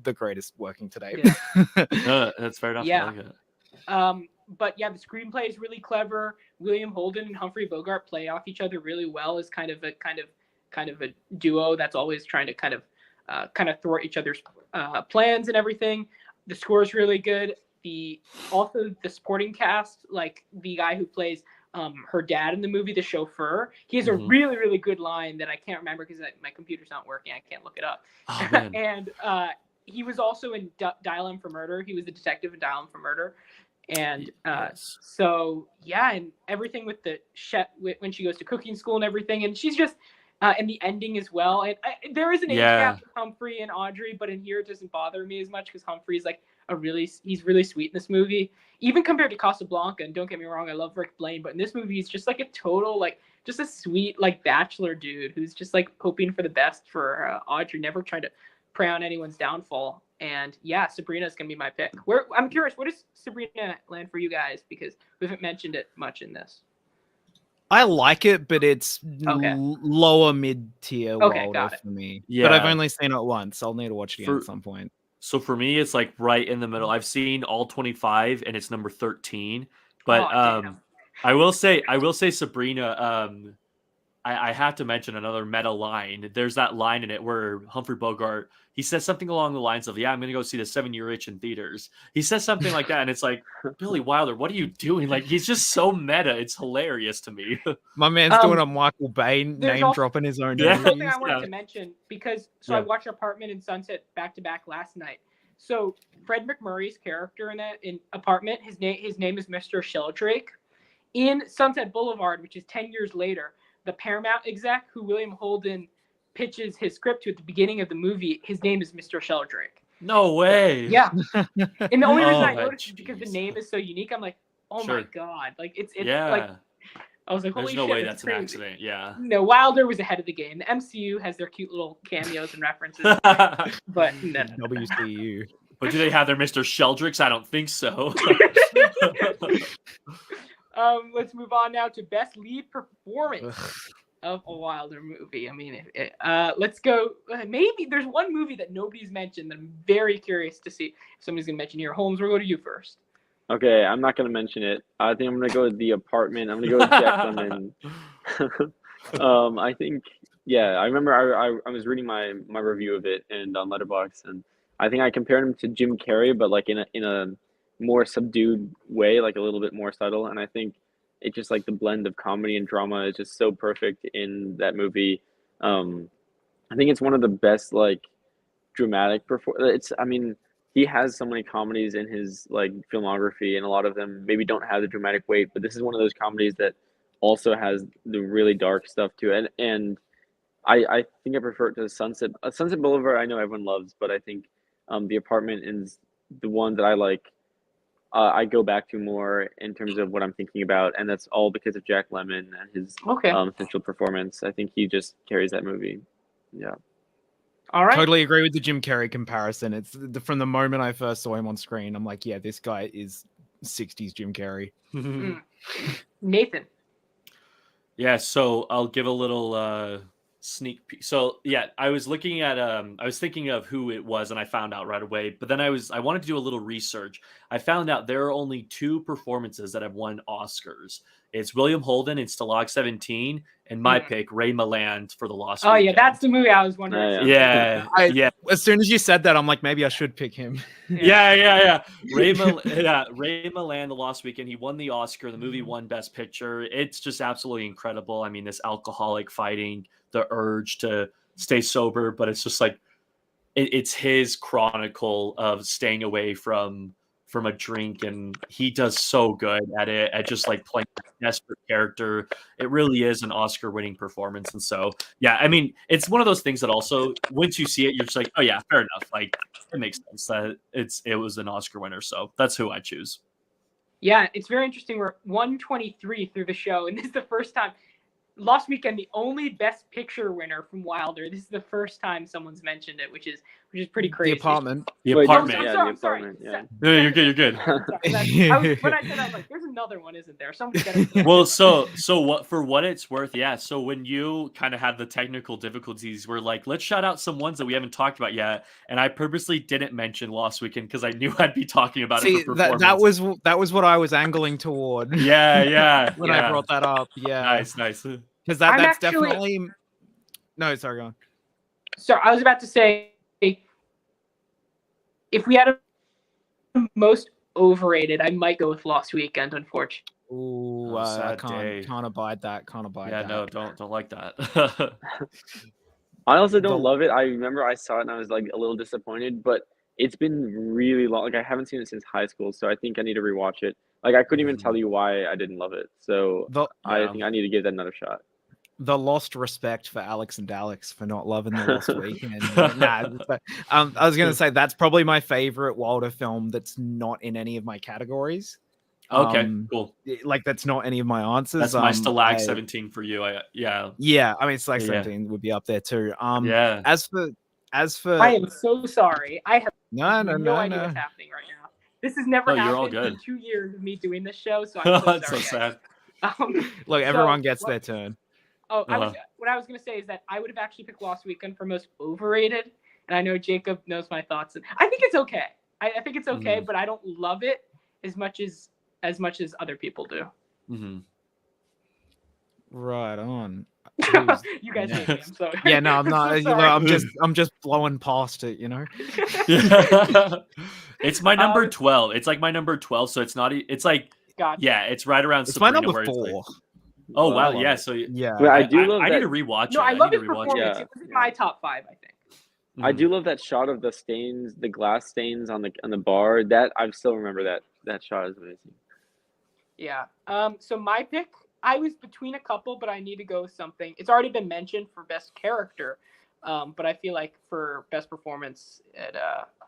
the greatest working today. Yeah. No, that's fair enough. Yeah. I like it. But yeah, the screenplay is really clever. William Holden and Humphrey Bogart play off each other really well as kind of a duo that's always trying to kind of thwart each other's plans and everything. The score is really good. The supporting cast, like the guy who plays her dad in the movie, the chauffeur, he has a really, really good line that I can't remember because my computer's not working. I can't look it up. Oh, man. And he was also in Dial M for Murder. He was the detective in Dial M for Murder. And so, yeah, and everything with the chef when she goes to cooking school and everything. And she's just, and the ending as well. And there is an age gap with Humphrey and Audrey, but in here it doesn't bother me as much because Humphrey's like he's really sweet in this movie, even compared to Casablanca. And don't get me wrong, I love Rick Blaine, but in this movie he's just like a total just a sweet bachelor dude who's just hoping for the best for Audrey, never trying to prey on anyone's downfall. And yeah, Sabrina is gonna be my pick. I'm curious, where does Sabrina land for you guys, because we haven't mentioned it much in this? I like it, but it's lower mid-tier Wilder for me. Yeah. But I've only seen it once. I'll need to watch it again at some point. So for me, it's right in the middle. I've seen all 25, and it's number 13. But I will say Sabrina. I have to mention another meta line. There's that line in it where Humphrey Bogart, he says something along the lines of, "Yeah, I'm going to go see the 7-Year Itch in theaters." He says something like that, and it's like, Billy Wilder, what are you doing? He's just so meta. It's hilarious to me. My man's doing a Michael Bay dropping his own. There's something I wanted to mention because I watched Apartment and Sunset back to back last night. So Fred McMurray's character in Apartment, his name is Mr. Sheldrake. In Sunset Boulevard, which is 10 years later, the Paramount exec who William Holden pitches his script to at the beginning of the movie, his name is Mr. Sheldrake. No way. Yeah. And the only reason I noticed is because the name is so unique. I'm like, oh my God. It's I was like, holy There's shit. No way that's crazy. an accident. Yeah. No, Wilder was ahead of the game. The MCU has their cute little cameos and references. But no. WCU. But do they have their Mr. Sheldricks? I don't think so. Let's move on now to best lead performance of a Wilder movie. I mean, let's go. Maybe there's one movie that nobody's mentioned that I'm very curious to see if somebody's going to mention here. Holmes, we'll go to you first. Okay, I'm not going to mention it. I think I'm going to go with The Apartment. I'm going to go with Jack Lemmon. I think, I remember I was reading my review of it and on Letterboxd, and I think I compared him to Jim Carrey, but in a more subdued way, a little bit more subtle. And I think it's just the blend of comedy and drama is just so perfect in that movie. I think it's one of the best dramatic he has so many comedies in his filmography, and a lot of them maybe don't have the dramatic weight, but this is one of those comedies that also has the really dark stuff to it. And I think I prefer it to Sunset Boulevard. I know everyone loves, but I think The Apartment is the one that I go back to more in terms of what I'm thinking about, and that's all because of Jack Lemmon and his essential performance. I think he just carries that movie. Yeah. All right. Totally agree with the Jim Carrey comparison. It's from the moment I first saw him on screen, I'm like, yeah, this guy is 60s Jim Carrey. Nathan. Yeah, so I'll give a little sneak peek. So yeah, I was looking at I was thinking of who it was, and I found out right away. But then I wanted to do a little research. I found out there are only 2 performances that have won Oscars. It's William Holden in Stalag 17, and my pick, Ray Milland for The Lost Weekend. Yeah, that's the movie I was wondering. Yeah. As soon as you said that, I'm like, maybe I should pick him. Yeah. Ray Milland, The Lost Weekend. He won the Oscar. The movie won Best Picture. It's just absolutely incredible. I mean, this alcoholic fighting the urge to stay sober, but it's just it's his chronicle of staying away from from a drink, and he does so good at it, at just like playing a desperate character. It really is an Oscar-winning performance, and so yeah, I mean, it's one of those things that also once you see it, you're just like, oh yeah, fair enough. Like it makes sense that it was an Oscar winner, so that's who I choose. Yeah, it's very interesting. We're 123 through the show, and this is the first time. Last weekend, the only Best Picture winner from Wilder. This is the first time someone's mentioned it, which is pretty crazy. The Apartment. The Wait, Apartment. I'm yeah, sorry, the I'm sorry. Apartment, yeah. No, you're good. You're good. When I said that, I was like, "There's another one, isn't there?" Someone's got Well, so what for what it's worth, yeah. So when you kind of had the technical difficulties, we're like, let's shout out some ones that we haven't talked about yet. And I purposely didn't mention Lost Weekend because I knew I'd be talking about See, it for performance. that was what I was angling toward. Yeah. when I brought that up, yeah. Nice. Because I'm that's actually- definitely. No, sorry, go on. So I was about to say, if we had a most overrated, I might go with Lost Weekend, unfortunately. Ooh, I sad day. can't abide that. Can't abide Yeah, that. no, don't like that. I also don't The- love it. I remember I saw it and I was like a little disappointed, but it's been really long. Like I haven't seen it since high school, so I think I need to rewatch it. Like I couldn't even tell you why I didn't love it. So I think I need to give that another shot. The lost respect for Alex and Alex for not loving the Lost Weekend. I was gonna say that's probably my favorite Wilder film that's not in any of my categories. Okay, cool. Like that's not any of my answers. That's my Stalag 17 for you. Yeah, I mean Stalag 17 would be up there too. yeah. As for I am so sorry. I have no idea what's happening right now. This has never No, you're all happened in good. 2 years of me doing this show, so I'm so That's sorry. so sad. Look, everyone gets their turn. What I was going to say is that I would have actually picked Lost Weekend for most overrated, and I know Jacob knows my thoughts. I think it's okay. I think it's okay, but I don't love it as much as other people do. Mm-hmm. Right on. You guys hate me. I'm sorry. Yeah, no, I'm not. so sorry. I'm just blowing past it, you know. It's my number 12. It's like my number 12, so it's not. It's like Gotcha. yeah, it's right around. It's Sabrina, my number where it's 4. like, oh wow, Wow. yeah. So Yeah, Wait, I do love I that. need to rewatch it. No, I love need his to rewatch performance. it. It was in my top 5, I think. I do love that shot of the stains, the glass stains on the bar. That I still remember that shot is amazing. Yeah. So my pick, I was between a couple, but I need to go with something. It's already been mentioned for best character, but I feel like for best performance,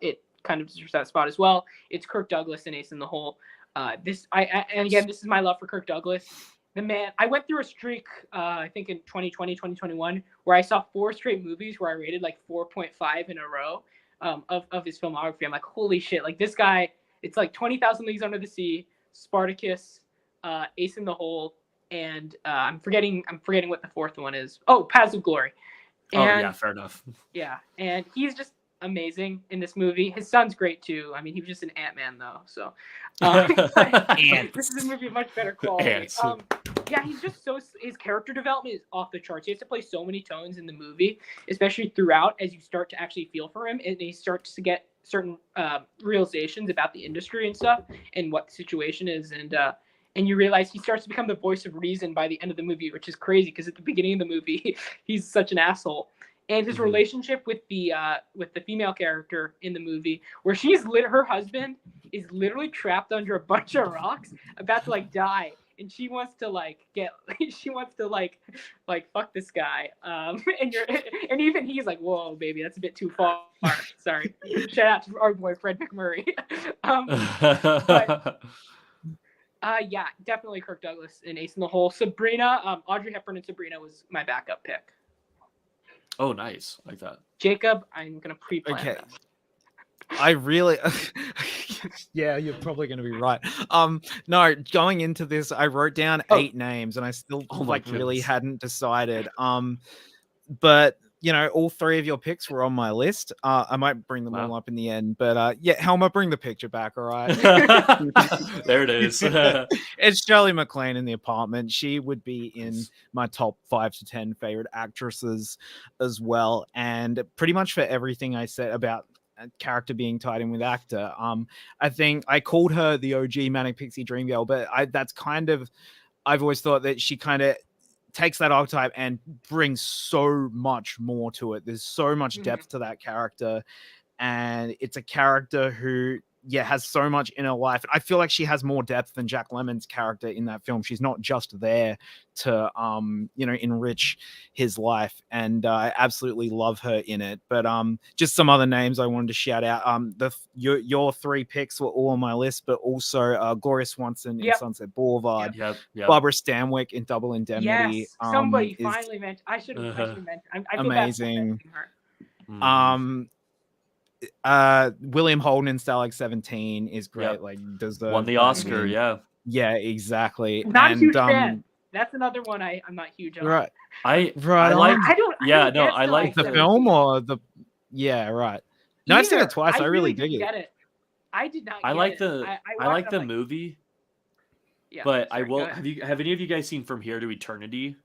it kind of deserves that spot as well. It's Kirk Douglas in Ace in the Hole. And again, this is my love for Kirk Douglas. The man, I went through a streak, I think in 2020, 2021, where I saw 4 straight movies where I rated like 4.5 in a row of his filmography. I'm like, holy shit! Like this guy, it's like 20,000 Leagues Under the Sea, Spartacus, Ace in the Hole, and I'm forgetting what the 4th one is. Oh, Paths of Glory. And, oh yeah, fair enough. Yeah, and he's just amazing in this movie. His son's great too. I mean, he was just an Ant-Man though, so this is a movie of much better quality. Yeah, he's just his character development is off the charts. He has to play so many tones in the movie, especially throughout as you start to actually feel for him, and he starts to get certain realizations about the industry and stuff and what the situation is, and you realize he starts to become the voice of reason by the end of the movie, which is crazy because at the beginning of the movie he's such an asshole. And his relationship with the female character in the movie, where her husband is literally trapped under a bunch of rocks, about to like die, and she wants to fuck this guy. And even he's like, whoa, baby, that's a bit too far. Sorry. Shout out to our boy Fred McMurray. Yeah, definitely Kirk Douglas in Ace in the Hole. Sabrina, Audrey Hepburn and Sabrina was my backup pick. Oh, nice. Like that. Jacob, I'm going to pre-plan Okay. this. I really yeah, you're probably going to be right. No, going into this I wrote down 8 names and I still really hadn't decided. But you know, all 3 of your picks were on my list. I might bring them all up in the end, but yeah, Helma, bring the picture back, all right? There it is. It's Shirley MacLaine in The Apartment. She would be in my top 5 to 10 favorite actresses as well. And pretty much for everything I said about a character being tied in with actor, I think I called her the OG Manic Pixie Dream Girl, but I've always thought that she kind of takes that archetype and brings so much more to it. There's so much depth to that character, and it's a character who has so much in her life. I feel like she has more depth than Jack Lemmon's character in that film. She's not just there to enrich his life, and I absolutely love her in it. But just some other names I wanted to shout out. Your 3 picks were all on my list, but also Gloria Swanson in Sunset Boulevard, Yep. Barbara Stanwyck in Double Indemnity. Yes, somebody finally mentioned. I should have mentioned. I feel amazing. Bad for her. William Holden in Stalag 17 is great. Yep. Like won the Oscar. Yeah, exactly. Not a huge fan. That's another one I'm not huge on. Right. I like. I like the film or the. Yeah, right. No, I've seen it twice. I really dig it. I did not. I like the movie. Yeah, but I will. Have any of you guys seen From Here to Eternity?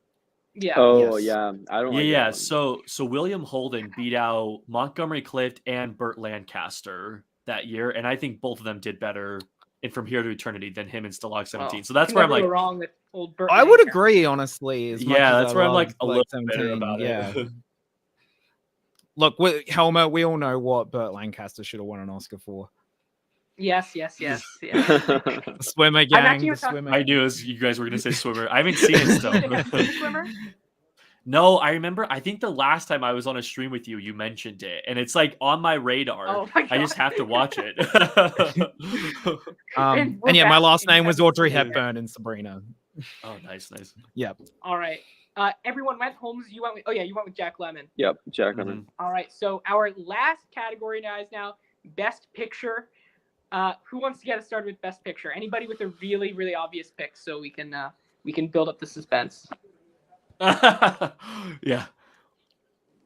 Yeah. Oh yeah. I don't. Yeah. So William Holden beat out Montgomery Clift and Burt Lancaster that year, and I think both of them did better in From Here to Eternity than him in Stalag 17. So that's where I'm like, wrong with old Burt I would agree, honestly. That's where I'm like a little better about it. Look, Helmer, we all know what Burt Lancaster should have won an Oscar for. Yes. The Swimmer gang. I knew you guys were going to say Swimmer. I haven't seen it still. Swimmer? No, I remember. I think the last time I was on a stream with you, you mentioned it, and it's like on my radar. Oh my God. I just have to watch it. And yeah, my last name was Audrey Hepburn in Sabrina. Oh, nice. Yep. All right. Everyone went. Holmes, you went with. Oh yeah, you went with Jack Lemmon. Yep, Jack Lemmon. All right. So our last category now is Best Picture. Who wants to get us started with Best Picture? Anybody with a really, really obvious pick, so we can build up the suspense. Yeah,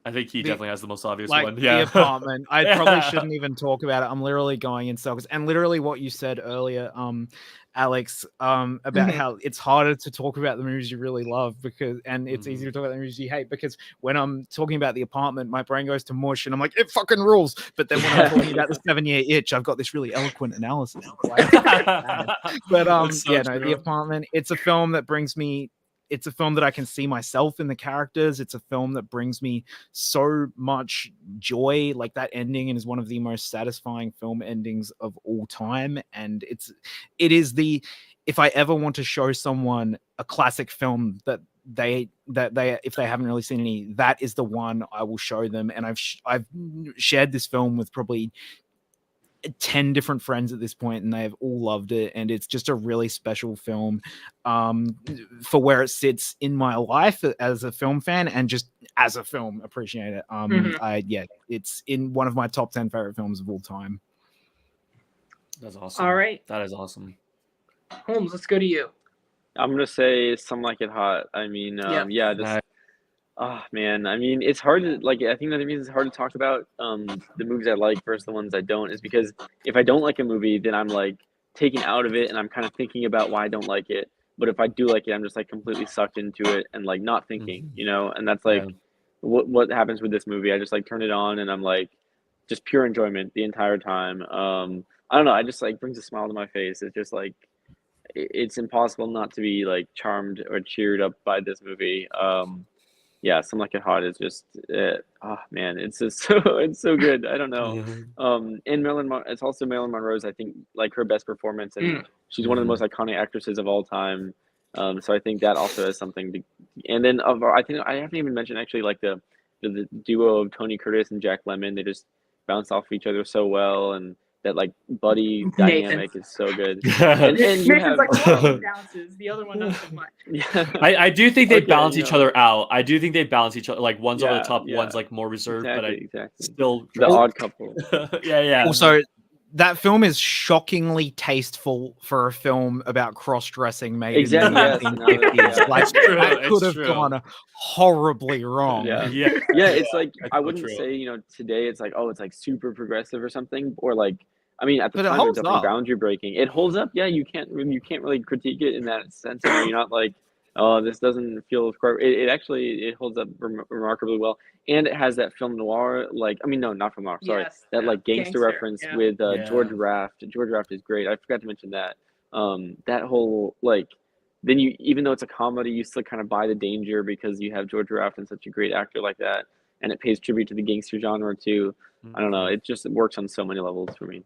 I think he definitely has the most obvious one. Yeah, The Apartment. I probably shouldn't even talk about it. I'm literally going in circles, and literally what you said earlier, Alex, about how it's harder to talk about the movies you really love and it's easier to talk about the movies you hate, because when I'm talking about The Apartment, my brain goes to mush and I'm like, it fucking rules. But then when I'm talking about The 7-Year Itch, I've got this really eloquent analysis. But The Apartment, it's a film that brings me. It's a film that I can see myself in the characters. It's a film that brings me so much joy. Like, that ending is one of the most satisfying film endings of all time. And it is if I ever want to show someone a classic film that they if they haven't really seen any, that is the one I will show them. And I've shared this film with probably 10 different friends at this point, and they have all loved it, and it's just a really special film for where it sits in my life as a film fan and just as a film appreciator. It's in one of my top 10 favorite films of all time. That's awesome. All right, that is awesome. Holmes, let's go to you. I'm gonna say Some Like It Hot. I mean, oh man, I mean, it's hard to I think the reason it's hard to talk about the movies I like versus the ones I don't is because if I don't like a movie, then I'm like taken out of it and I'm kind of thinking about why I don't like it. But if I do like it, I'm just like completely sucked into it and like not thinking, and that's like what happens with this movie. I just like turn it on and I'm like just pure enjoyment the entire time. I don't know, I just like brings a smile to my face. It's just like it's impossible not to be like charmed or cheered up by this movie. Some Like It Hot is just it's just it's so good. I don't know. And it's also Marilyn Monroe's, I think, like her best performance, and she's one of the most iconic actresses of all time. So I think that also has something to. And then I think I haven't even mentioned actually like the duo of Tony Curtis and Jack Lemmon. They just bounce off each other so well, and that like buddy dynamic is so good. And you have like bounces, the other one not so much. I do think they balance each other out. I do think they balance each other. Like one's over the top, one's like more reserved, still the odd couple. Yeah. Also, that film is shockingly tasteful for a film about cross-dressing made in the 1950s. That could have gone horribly wrong. It's like I wouldn't say today it's like it's like super progressive or something, or like I mean at the time it's definitely boundary breaking. It holds up. Yeah, you can't really critique it in that sense. You're not like this doesn't feel it actually holds up remarkably well, and it has that film noir not film noir, sorry, that like gangster reference with George Raft. George Raft is great. I forgot to mention that. That whole like then you, even though it's a comedy, you still kind of buy the danger because you have George Raft and such a great actor like that, and it pays tribute to the gangster genre too. I don't know, it just works on so many levels for me.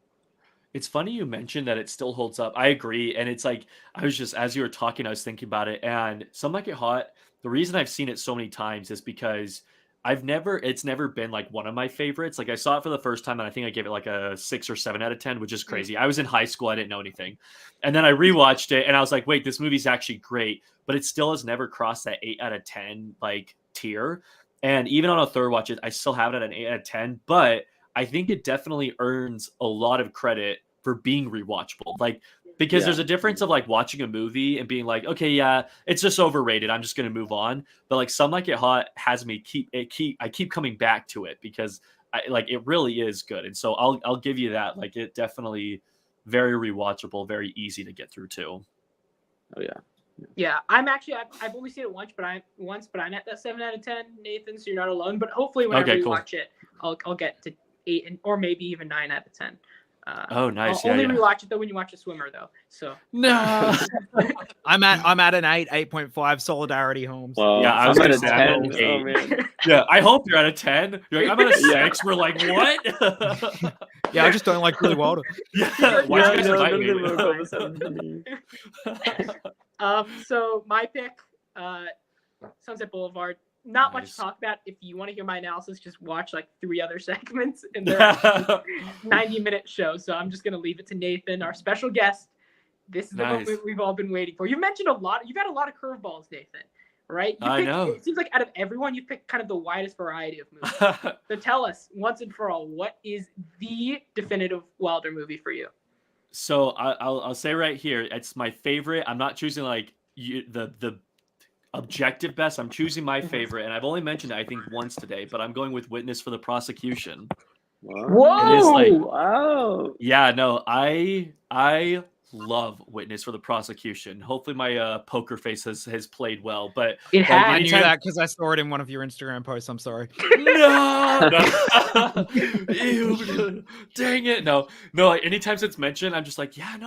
It's funny you mentioned that it still holds up. I agree. And it's like, I was just, as you were talking, I was thinking about it. And Some Like It Hot, the reason I've seen it so many times is because it's never been like one of my favorites. Like I saw it for the first time and I think I gave it like a 6 or 7 out of 10, which is crazy. I was in high school. I didn't know anything. And then I rewatched it and I was like, wait, this movie's actually great, but it still has never crossed that 8 out of 10 like tier. And even on a third watch, I still have it at an 8 out of 10, but I think it definitely earns a lot of credit for being rewatchable. Like, because there's a difference of like watching a movie and being like, okay, yeah, it's just overrated, I'm just gonna move on. But like Some Like It Hot has me I keep coming back to it because it really is good. And so I'll give you that. Like it definitely very rewatchable, very easy to get through too. Oh yeah. Yeah, I've only seen it once, but I'm at that 7 out of 10, Nathan. So you're not alone. But hopefully, whenever we watch it, I'll get to 8 or maybe even 9 out of 10. Oh, nice. I'll only rewatch it though when you watch a swimmer though. So no, I'm at an 8.5. Solidarity, Holmes. Well, yeah, I was at gonna a say 10. I'm Oh man. Yeah, I hope you're at a 10. You're like, I'm at a 6. We're like, what? Yeah, I just don't like Billy Wilder. Yeah, why Yeah, you guys no, invite none me? of them are called the 7 for me. So my pick, Sunset Boulevard. Not much Nice. to talk about. If you want to hear my analysis, just watch like 3 other segments in their 90-minute show. So I'm just gonna leave it to Nathan, our special guest. This is the moment we've all been waiting for. You mentioned you've had a lot of curveballs, Nathan. Right? I know. It seems like out of everyone, you've picked kind of the widest variety of movies. So tell us, once and for all, what is the definitive Wilder movie for you? So I'll say right here, it's my favorite. I'm not choosing like the objective best. I'm choosing my favorite, and I've only mentioned it I think once today, but I'm going with Witness for the Prosecution. Whoa! It is like, wow! Yeah, no, I love Witness for the Prosecution. Hopefully my poker face has played well, but it has. I knew that because I saw it in one of your Instagram posts. I'm sorry. No. Ew, dang it. No, like, anytime it's mentioned, I'm just like, yeah,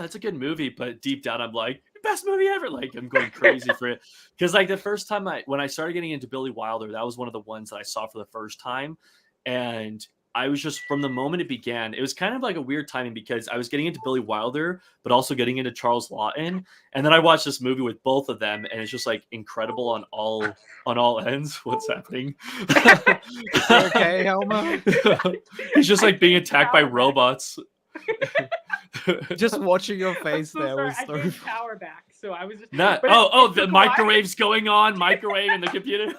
that's a good movie, but deep down I'm like, best movie ever. Like I'm going crazy for it because like the first time when I started getting into Billy Wilder, that was one of the ones that I saw for the first time, and I was just, from the moment it began, it was kind of like a weird timing because I was getting into Billy Wilder, but also getting into Charles Lawton. And then I watched this movie with both of them, and it's just like incredible on all ends. What's happening? Okay, Helma. He's just like being attacked by robots. Just watching your face there was I gave power back, so I was just the microwave's going on, microwave in the computer.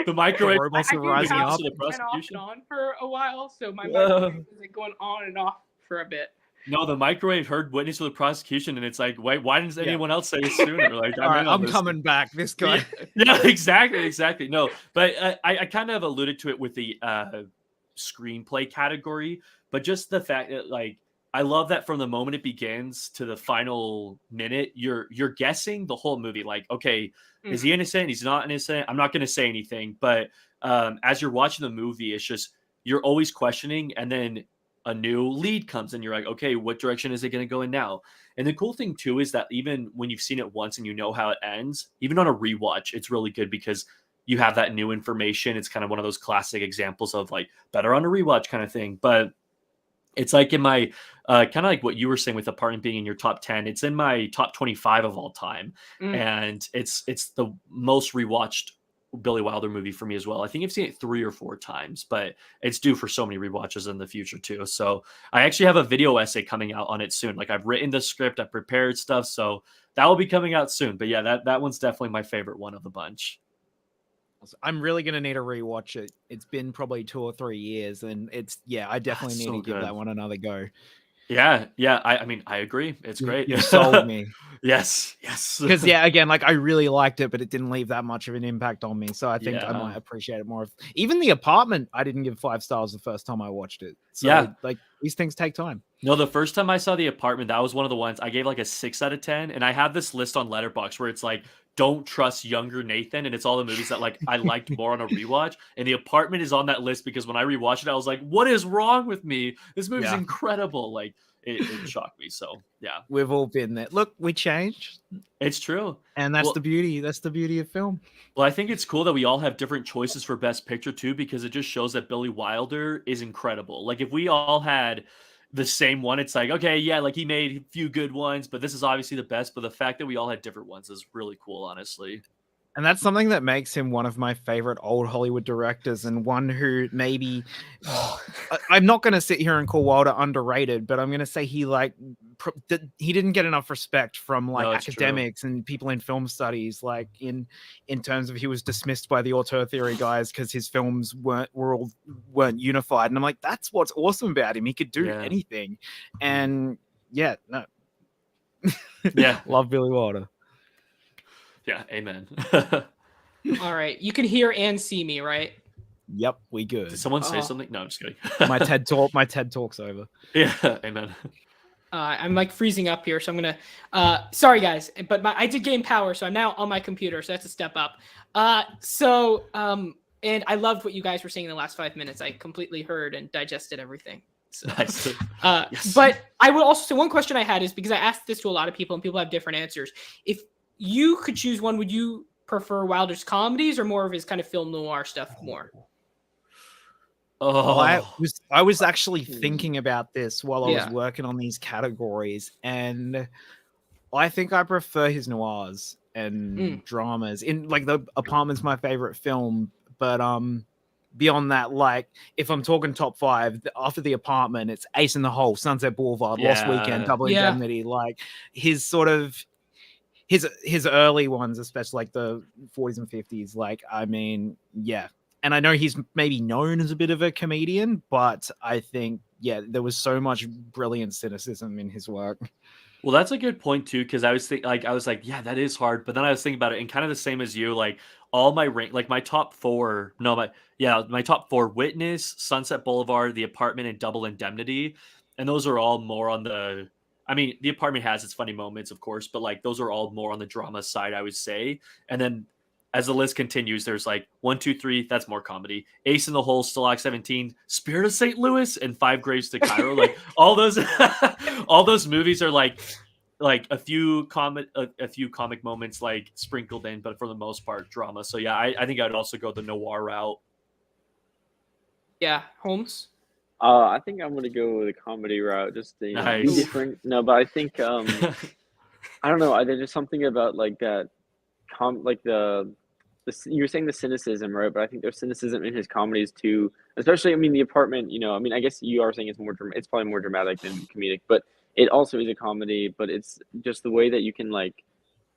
The microwave. The robots are rising up. To the prosecution. On for a while, so my microwave was like going on and off for a bit. No, the microwave heard Witness for the Prosecution, and it's like, wait, why didn't anyone else say it sooner? Like, I'm coming back. This guy. Yeah, exactly. No, but I kind of alluded to it with the screenplay category, but just the fact that like I love that from the moment it begins to the final minute, you're guessing the whole movie. Like, okay, is he innocent? He's not innocent. I'm not going to say anything, but as you're watching the movie, it's just you're always questioning, and then a new lead comes, and you're like, okay, what direction is it going to go in now? And the cool thing too is that even when you've seen it once and you know how it ends, even on a rewatch, it's really good because you have that new information. It's kind of one of those classic examples of like better on a rewatch kind of thing, but. It's like in my kind of like what you were saying with Apartment being in your top 10. It's in my top 25 of all time. And it's the most rewatched Billy Wilder movie for me as well. I think I've seen it 3 or 4 times, but it's due for so many rewatches in the future too. So I actually have a video essay coming out on it soon. Like I've written the script, I've prepared stuff. So that will be coming out soon. But yeah, that one's definitely my favorite one of the bunch. I'm really going to need to rewatch it. It's been probably 2 or 3 years, and I definitely need to give that one another go. Yeah. I mean, I agree. It's great. You sold me. Yes. Because again, like I really liked it, but it didn't leave that much of an impact on me. So I think I might appreciate it more. Even The Apartment, I didn't give 5 stars the first time I watched it. So like these things take time. No, the first time I saw The Apartment, that was one of the ones I gave like a 6 out of 10. And I have this list on Letterboxd where it's like, don't trust younger Nathan, and it's all the movies that like I liked more on a rewatch. And The Apartment is on that list because when I rewatched it, I was like, "What is wrong with me? This movie's incredible!" Like it shocked me. So yeah, we've all been there. Look, we changed. It's true, and that's the beauty. That's the beauty of film. Well, I think it's cool that we all have different choices for Best Picture too, because it just shows that Billy Wilder is incredible. Like if we all had the same one. It's like, okay, yeah, like he made a few good ones, but this is obviously the best. But the fact that we all had different ones is really cool, honestly. And that's something that makes him one of my favorite old Hollywood directors, and one who maybe I'm not going to sit here and call Wilder underrated, but I'm going to say he he didn't get enough respect from like No, it's true. academics and people in film studies, like in terms of he was dismissed by the auteur theory guys because his films weren't unified. And I'm like, that's what's awesome about him. He could do anything. And yeah, no. Yeah. Love Billy Wilder. Yeah, amen. All right, you can hear and see me, right? Yep, we good. Did someone say something? No, I'm just kidding. My TED Talk's over. Yeah, amen. I'm like freezing up here, so I'm gonna. Sorry guys, but I did gain power, so I'm now on my computer, so that's a step up. And I loved what you guys were saying in the last 5 minutes. I completely heard and digested everything. So, Nice. Yes. But I will also say one question I had is because I asked this to a lot of people and people have different answers. If you could choose one, would you prefer Wilder's comedies or more of his kind of film noir stuff more? Oh, I was actually thinking about this while I was working on these categories, and I think I prefer his noirs and dramas. In like The Apartment's my favorite film, but beyond that, like if I'm talking top 5 after The Apartment, it's Ace in the Hole, Sunset Boulevard, Lost Weekend, Double Indemnity, like his sort of his early ones, especially like the 40s and 50s. Like, I mean, yeah. And I know he's maybe known as a bit of a comedian, but I think, there was so much brilliant cynicism in his work. Well, that's a good point too, because I was like, yeah, that is hard. But then I was thinking about it, and kind of the same as you, like all my my top 4, my top 4: Witness, Sunset Boulevard, The Apartment, and Double Indemnity, and those are all more on the. I mean, The Apartment has its funny moments, of course, but like those are all more on the drama side, I would say. And then as the list continues, there's like 1, 2, 3, that's more comedy. Ace in the Hole, Stalag 17, Spirit of St. Louis, and Five Graves to Cairo. Like all those movies are like a few comic moments like sprinkled in, but for the most part, drama. So yeah, I think I'd also go the noir route. Yeah, Holmes. I think I'm gonna go the comedy route, just to be different. No, but I think I don't know. There's just something about like that, like you were saying the cynicism, right? But I think there's cynicism in his comedies too. Especially, I mean, The Apartment. I mean, I guess you are saying it's probably more dramatic than comedic, but it also is a comedy. But it's just the way that you can like.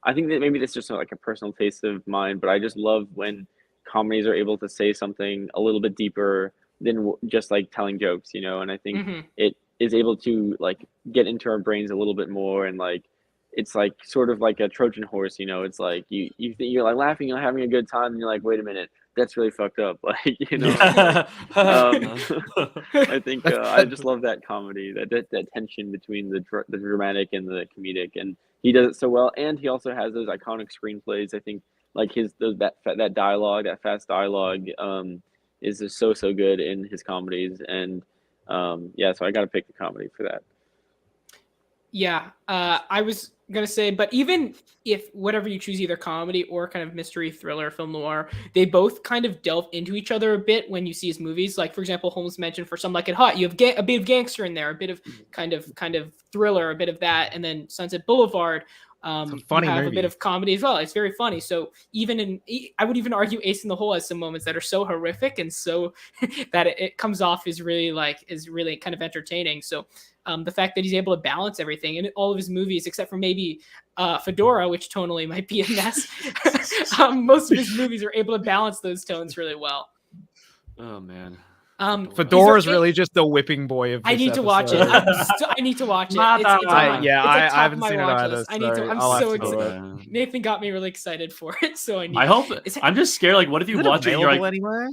I think that maybe that's just like a personal taste of mine, but I just love when comedies are able to say something a little bit deeper than just like telling jokes, and I think it is able to like get into our brains a little bit more, and like it's like sort of like a Trojan horse, it's like you're like laughing, you're having a good time, and you're like, wait a minute, that's really fucked up, like I think I just love that comedy, that tension between the dramatic and the comedic, and he does it so well, and he also has those iconic screenplays. I think like that dialogue, that fast dialogue, is just so good in his comedies, and so I got to pick the comedy for that. Yeah, I was gonna say, but even if whatever you choose, either comedy or kind of mystery, thriller, film noir, they both kind of delve into each other a bit when you see his movies. Like for example, Holmes mentioned for Some Like It Hot, you have a bit of gangster in there, a bit of kind of thriller, a bit of that, and then Sunset Boulevard. Funny you have movie. A bit of comedy as well. It's very funny. So I would even argue Ace in the Hole has some moments that are so horrific and so that it comes off is really kind of entertaining. So the fact that he's able to balance everything in all of his movies, except for maybe Fedora, which tonally might be a mess, most of his movies are able to balance those tones really well. Oh man. Fedora is really just the whipping boy of this I need to watch it. I need to watch it. I haven't seen it either. I'm so excited. Nathan got me really excited for it, so I hope. I'm just scared. Like, what if you watch it? You're like, anywhere?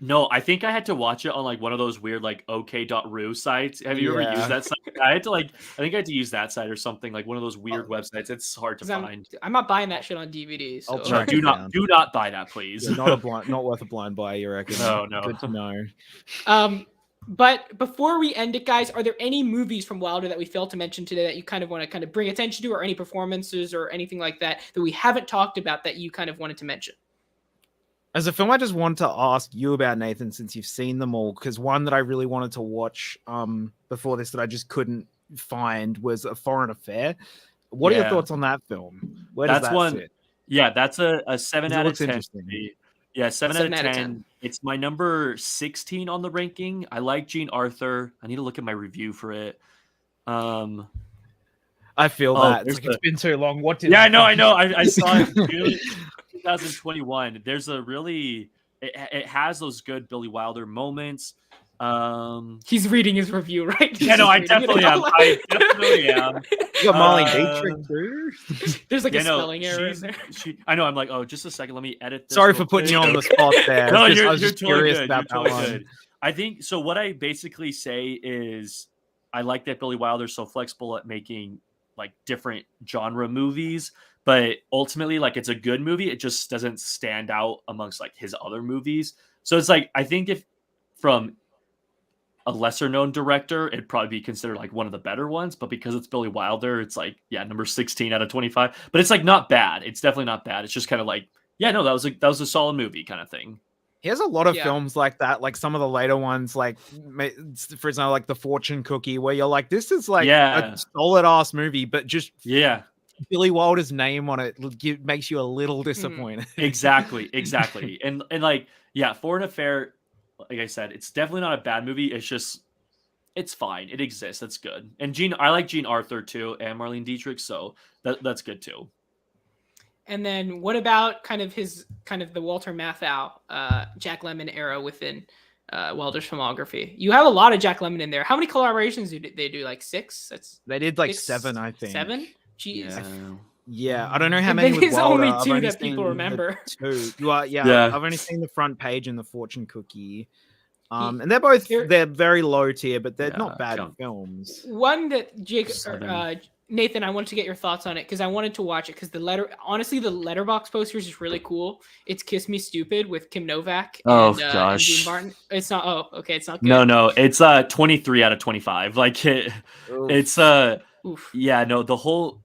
No, I think I had to watch it on like one of those weird like OK.ru sites. Have you ever used that site? I think I had to use that site or something, like one of those weird websites. It's hard to find. I'm not buying that shit on DVD. So. No, do not buy that, please. Yeah, not worth a blind buy, you reckon? No. Good to know. But before we end it, guys, are there any movies from Wilder that we failed to mention today that you kind of want to kind of bring attention to, or any performances or anything like that we haven't talked about that you kind of wanted to mention? As a film, I just wanted to ask you about, Nathan, since you've seen them all, because one that I really wanted to watch before this that I just couldn't find was A Foreign Affair. What are your thoughts on that film? Where does That's that one. sit? Yeah, that's a 7 'Cause it out of looks 10. interesting. Yeah, 7 out of 7 out of 10. 10. It's my number 16 on the ranking. I like Gene Arthur. I need to look at my review for it. I feel Oh, that. It's like it's been too long. What did Yeah, I know. I saw it in June 2021. There's a really it has those good Billy Wilder moments. He's reading his review, right? He's Yeah, no, just I reading it definitely out am. loud. I definitely am. You got Marlene Uh, Dietrich too? There's like Yeah, a no, spelling error in there. I know. I'm like, oh, just a second. Let me edit this. Sorry real for putting you quick. on the spot there. No, I you're was just totally curious good. about You're that totally one. good. I think so. What I basically say is, I like that Billy Wilder's so flexible at making like different genre movies, but ultimately, like, it's a good movie. It just doesn't stand out amongst like his other movies. So it's like, I think if from a lesser known director, it'd probably be considered like one of the better ones. But because it's Billy Wilder, it's like, yeah, number 16 out of 25. But it's like not bad. It's definitely not bad. It's just kind of like, yeah, no, that was a solid movie kind of thing. He has a lot of Yeah. films like that, like some of the later ones, like for example, like The Fortune Cookie, where you're like, this is like Yeah. a solid ass movie, but just Yeah, Billy Wilder's name on it makes you a little Mm. disappointed. exactly. And like, yeah, Foreign Affair, like I said, it's definitely not a bad movie. It's just, it's fine. It exists. That's good. And I like Gene Arthur too, and Marlene Dietrich, so that's good too. And then what about kind of the Walter Matthau, Jack Lemmon era within Wilder's filmography? You have a lot of Jack Lemmon in there. How many collaborations do they do? Like 6? That's They did like 6, 7, I think. 7? Jeez. Yeah. Yeah, I don't know how And many then with there's Wilder. only I've 2 only that people seen the remember. 2. You are, yeah, Yeah. I've only seen the front page and The Fortune Cookie. He- And they're both here- they're very low tier, but they're Yeah, not bad count. films. One that Jake or, 7. Nathan, I wanted to get your thoughts on it because I wanted to watch it because the letterbox poster is just really cool. It's "Kiss Me Stupid" with Kim Novak. Oh, and gosh. Dean Martin. It's not. Oh, okay, it's not good. No, it's 23 out of 25. Like it's Oof. yeah, no, the whole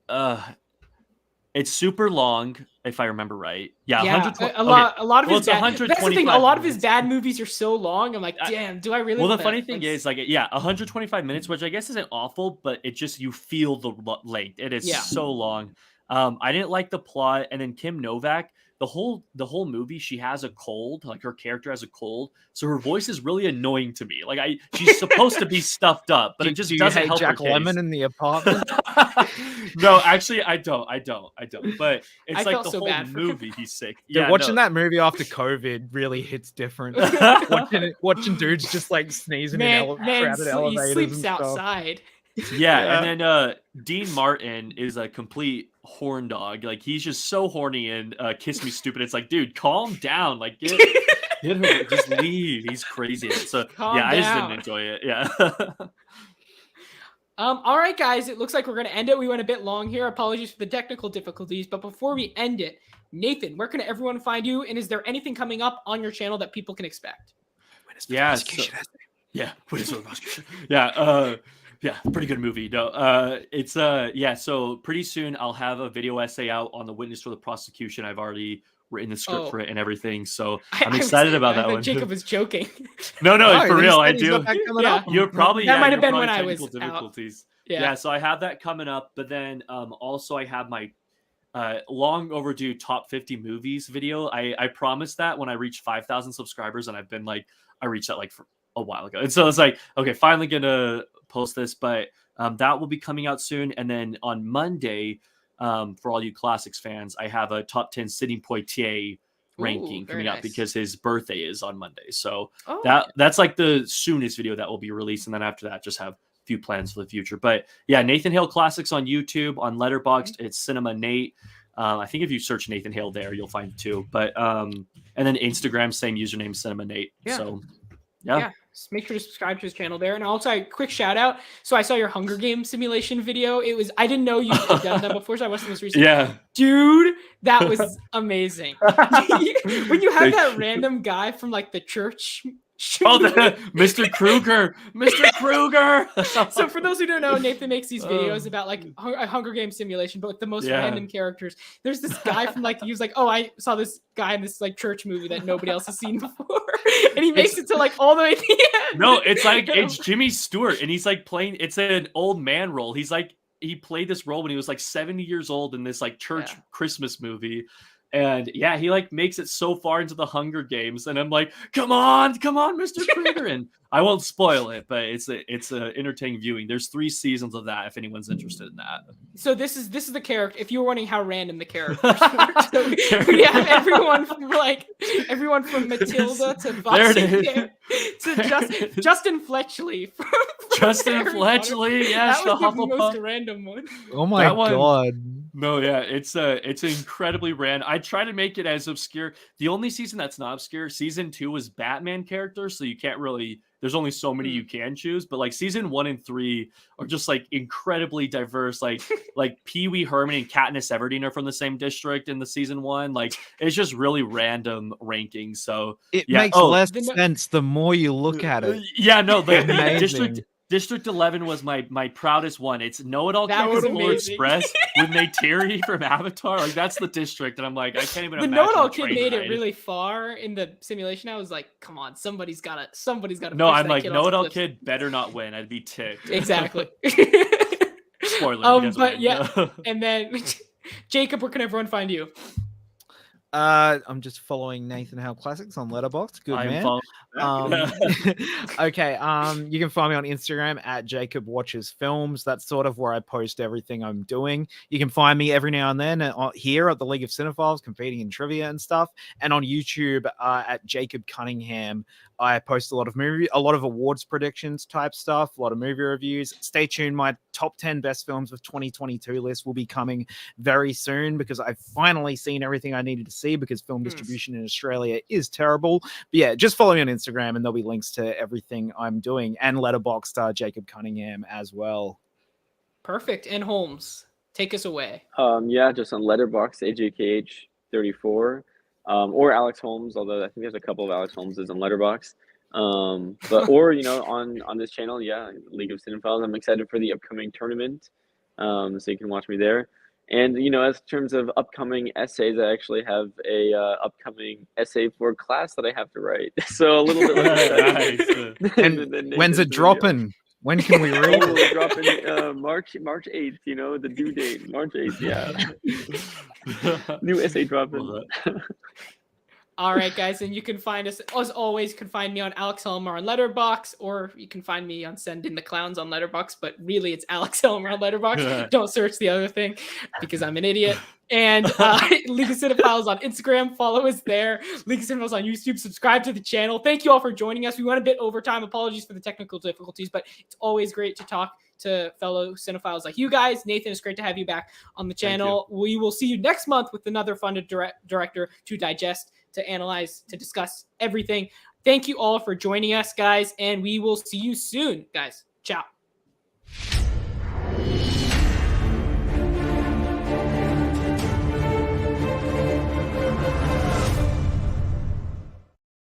it's super long if I remember right. Yeah, Yeah, 120 a lot of Well, his it's bad, that's the thing. A 125 lot of his minutes. bad movies are so long. I'm like, damn, do I really? Well, the wanna, funny thing like, is, like, yeah, 125 minutes, which I guess isn't awful, but it just, you feel the length. It is Yeah. so long. I didn't like the plot, and then Kim Novak, the whole movie, she has a cold, like her character has a cold, so her voice is really annoying to me. Like, she's supposed to be stuffed up, but it just do you doesn't hate help Jack her case. Lemmon in The Apartment? No, actually, I don't. But it's I like felt the so whole bad for him. movie. He's sick. Dude, Yeah, watching no. that movie after COVID really hits different. watching dudes just like sneezing in crowded he elevators sleeps and stuff. outside. Yeah, and then Dean Martin is a complete horn dog. Like, he's just so horny and "Kiss Me Stupid." It's like, dude, calm down. Like, get her, just leave. He's crazy. So Calm yeah, I just down. didn't enjoy it. Yeah. All right, guys. It looks like we're gonna end it. We went a bit long here. Apologies for the technical difficulties. But before we end it, Nathan, where can everyone find you? And is there anything coming up on your channel that people can expect? Yeah, yeah, yeah, pretty good movie. No, it's yeah. So pretty soon I'll have a video essay out on the witness for the prosecution. I've already written the script for it and everything. So I'm excited about that one. Jacob was joking. No, Oh, for he real, said I he's do. got that coming Yeah. up. You're probably That yeah, might have you're been when probably I was technical difficulties. Yeah. Yeah, so I have that coming up, but then also I have my long overdue top 50 movies video. I promised that when I reached 5,000 subscribers, and I've been like, I reached that like for a while ago, and so it's like, okay, finally gonna post this, but that will be coming out soon. And then on Monday, for all you classics fans, I have a top 10 Sidney Poitier ranking very coming up nice. because his birthday is on Monday. So Oh, that's like the soonest video that will be released, and then after that, just have a few plans for the future. But yeah, Nathan Hale Classics on YouTube. On Letterboxd, it's Cinema Nate. I think if you search Nathan Hale there, you'll find it too. But and then Instagram, same username, Cinema Nate. Yeah. So yeah. Just make sure to subscribe to his channel there. And also a quick shout out. So I saw your Hunger Games simulation video. I didn't know you had done that before, so I watched this recently. Yeah. Dude, that was amazing. When you have Thank that you. random guy from like the church Oh, Mr. Kruger, Mr. Kruger. So for those who don't know, Nathan makes these videos about like a Hunger Games simulation, but with the most random characters. There's this guy from like, he was like, oh, I saw this guy in this like church movie that nobody else has seen before, and he makes it to like all the way to the end. No, it's like it's Jimmy Stewart, and he's like playing. It's an old man role. He's like he played this role when he was like 70 years old in this like church Christmas movie. And yeah, he like makes it so far into the Hunger Games, and I'm like, come on, Mr. Kruger. And I won't spoil it, but it's a entertaining viewing. There's 3 seasons of that if anyone's interested in that. So this is the character. If you were wondering how random the characters are, so we have everyone from Matilda to Boxing Day to Justin Fletchley. Justin Fletchley, yes, that was the most random one. Oh my god. No, yeah, it's incredibly random. I try to make it as obscure. The only season that's not obscure, season 2 was Batman characters, so you can't really. There's only so many you can choose. But like season 1 and 3 are just like incredibly diverse. Like Pee Wee Herman and Katniss Everdeen are from the same district in the season 1. Like it's just really random rankings. So it makes less sense the more you look at it. Yeah, no, the District 11 was my proudest one. It's Know-It-All Kid from Polar Express with Neytiri from Avatar. Like that's the district, and I'm like, I can't even imagine. The Know-It-All Kid made it really far in the simulation. I was like, come on, somebody's gotta. No, I'm like, Know-It-All Kid better not win. I'd be ticked. Exactly. Spoiler. But yeah, and then Jacob, where can everyone find you? I'm just following Nathan Hale Classics on Letterboxd. Good man. Okay. You can find me on Instagram at Jacob Watches Films. That's sort of where I post everything I'm doing. You can find me every now and then here at the League of Cinephiles, competing in trivia and stuff, and on YouTube at Jacob Cunningham. I post a lot of awards predictions type stuff, a lot of movie reviews. Stay tuned. My top 10 best films of 2022 list will be coming very soon because I've finally seen everything I needed to see because film distribution in Australia is terrible. But yeah, just follow me on Instagram and there'll be links to everything I'm doing, and Letterboxd Jacob Cunningham as well. Perfect. And Holmes, take us away. Yeah, just on Letterboxd, AJKH34. Or Alex Holmes, although I think there's a couple of Alex Holmeses on Letterboxd. But or on this channel, yeah, League of Cinephiles. I'm excited for the upcoming tournament, so you can watch me there. And as terms of upcoming essays, I actually have a upcoming essay for class that I have to write. So a little bit less exciting. And when's it dropping? When can we read it? We're dropping March 8th, the due date, March 8th, yeah. New essay dropping. All right, guys, and you can find us, as always, you can find me on Alex Helmer on Letterboxd, or you can find me on Send in the Clowns on Letterboxd, but really it's Alex Helmer on Letterboxd. Don't search the other thing because I'm an idiot. And League of Cinephiles on Instagram, follow us there. League of Cinephiles on YouTube, subscribe to the channel. Thank you all for joining us. We went a bit over time. Apologies for the technical difficulties, but it's always great to talk to fellow cinephiles like you guys. Nathan, it's great to have you back on the channel. We will see you next month with another funded director to digest, to analyze, to discuss everything. Thank you all for joining us, guys, and we will see you soon, guys. Ciao.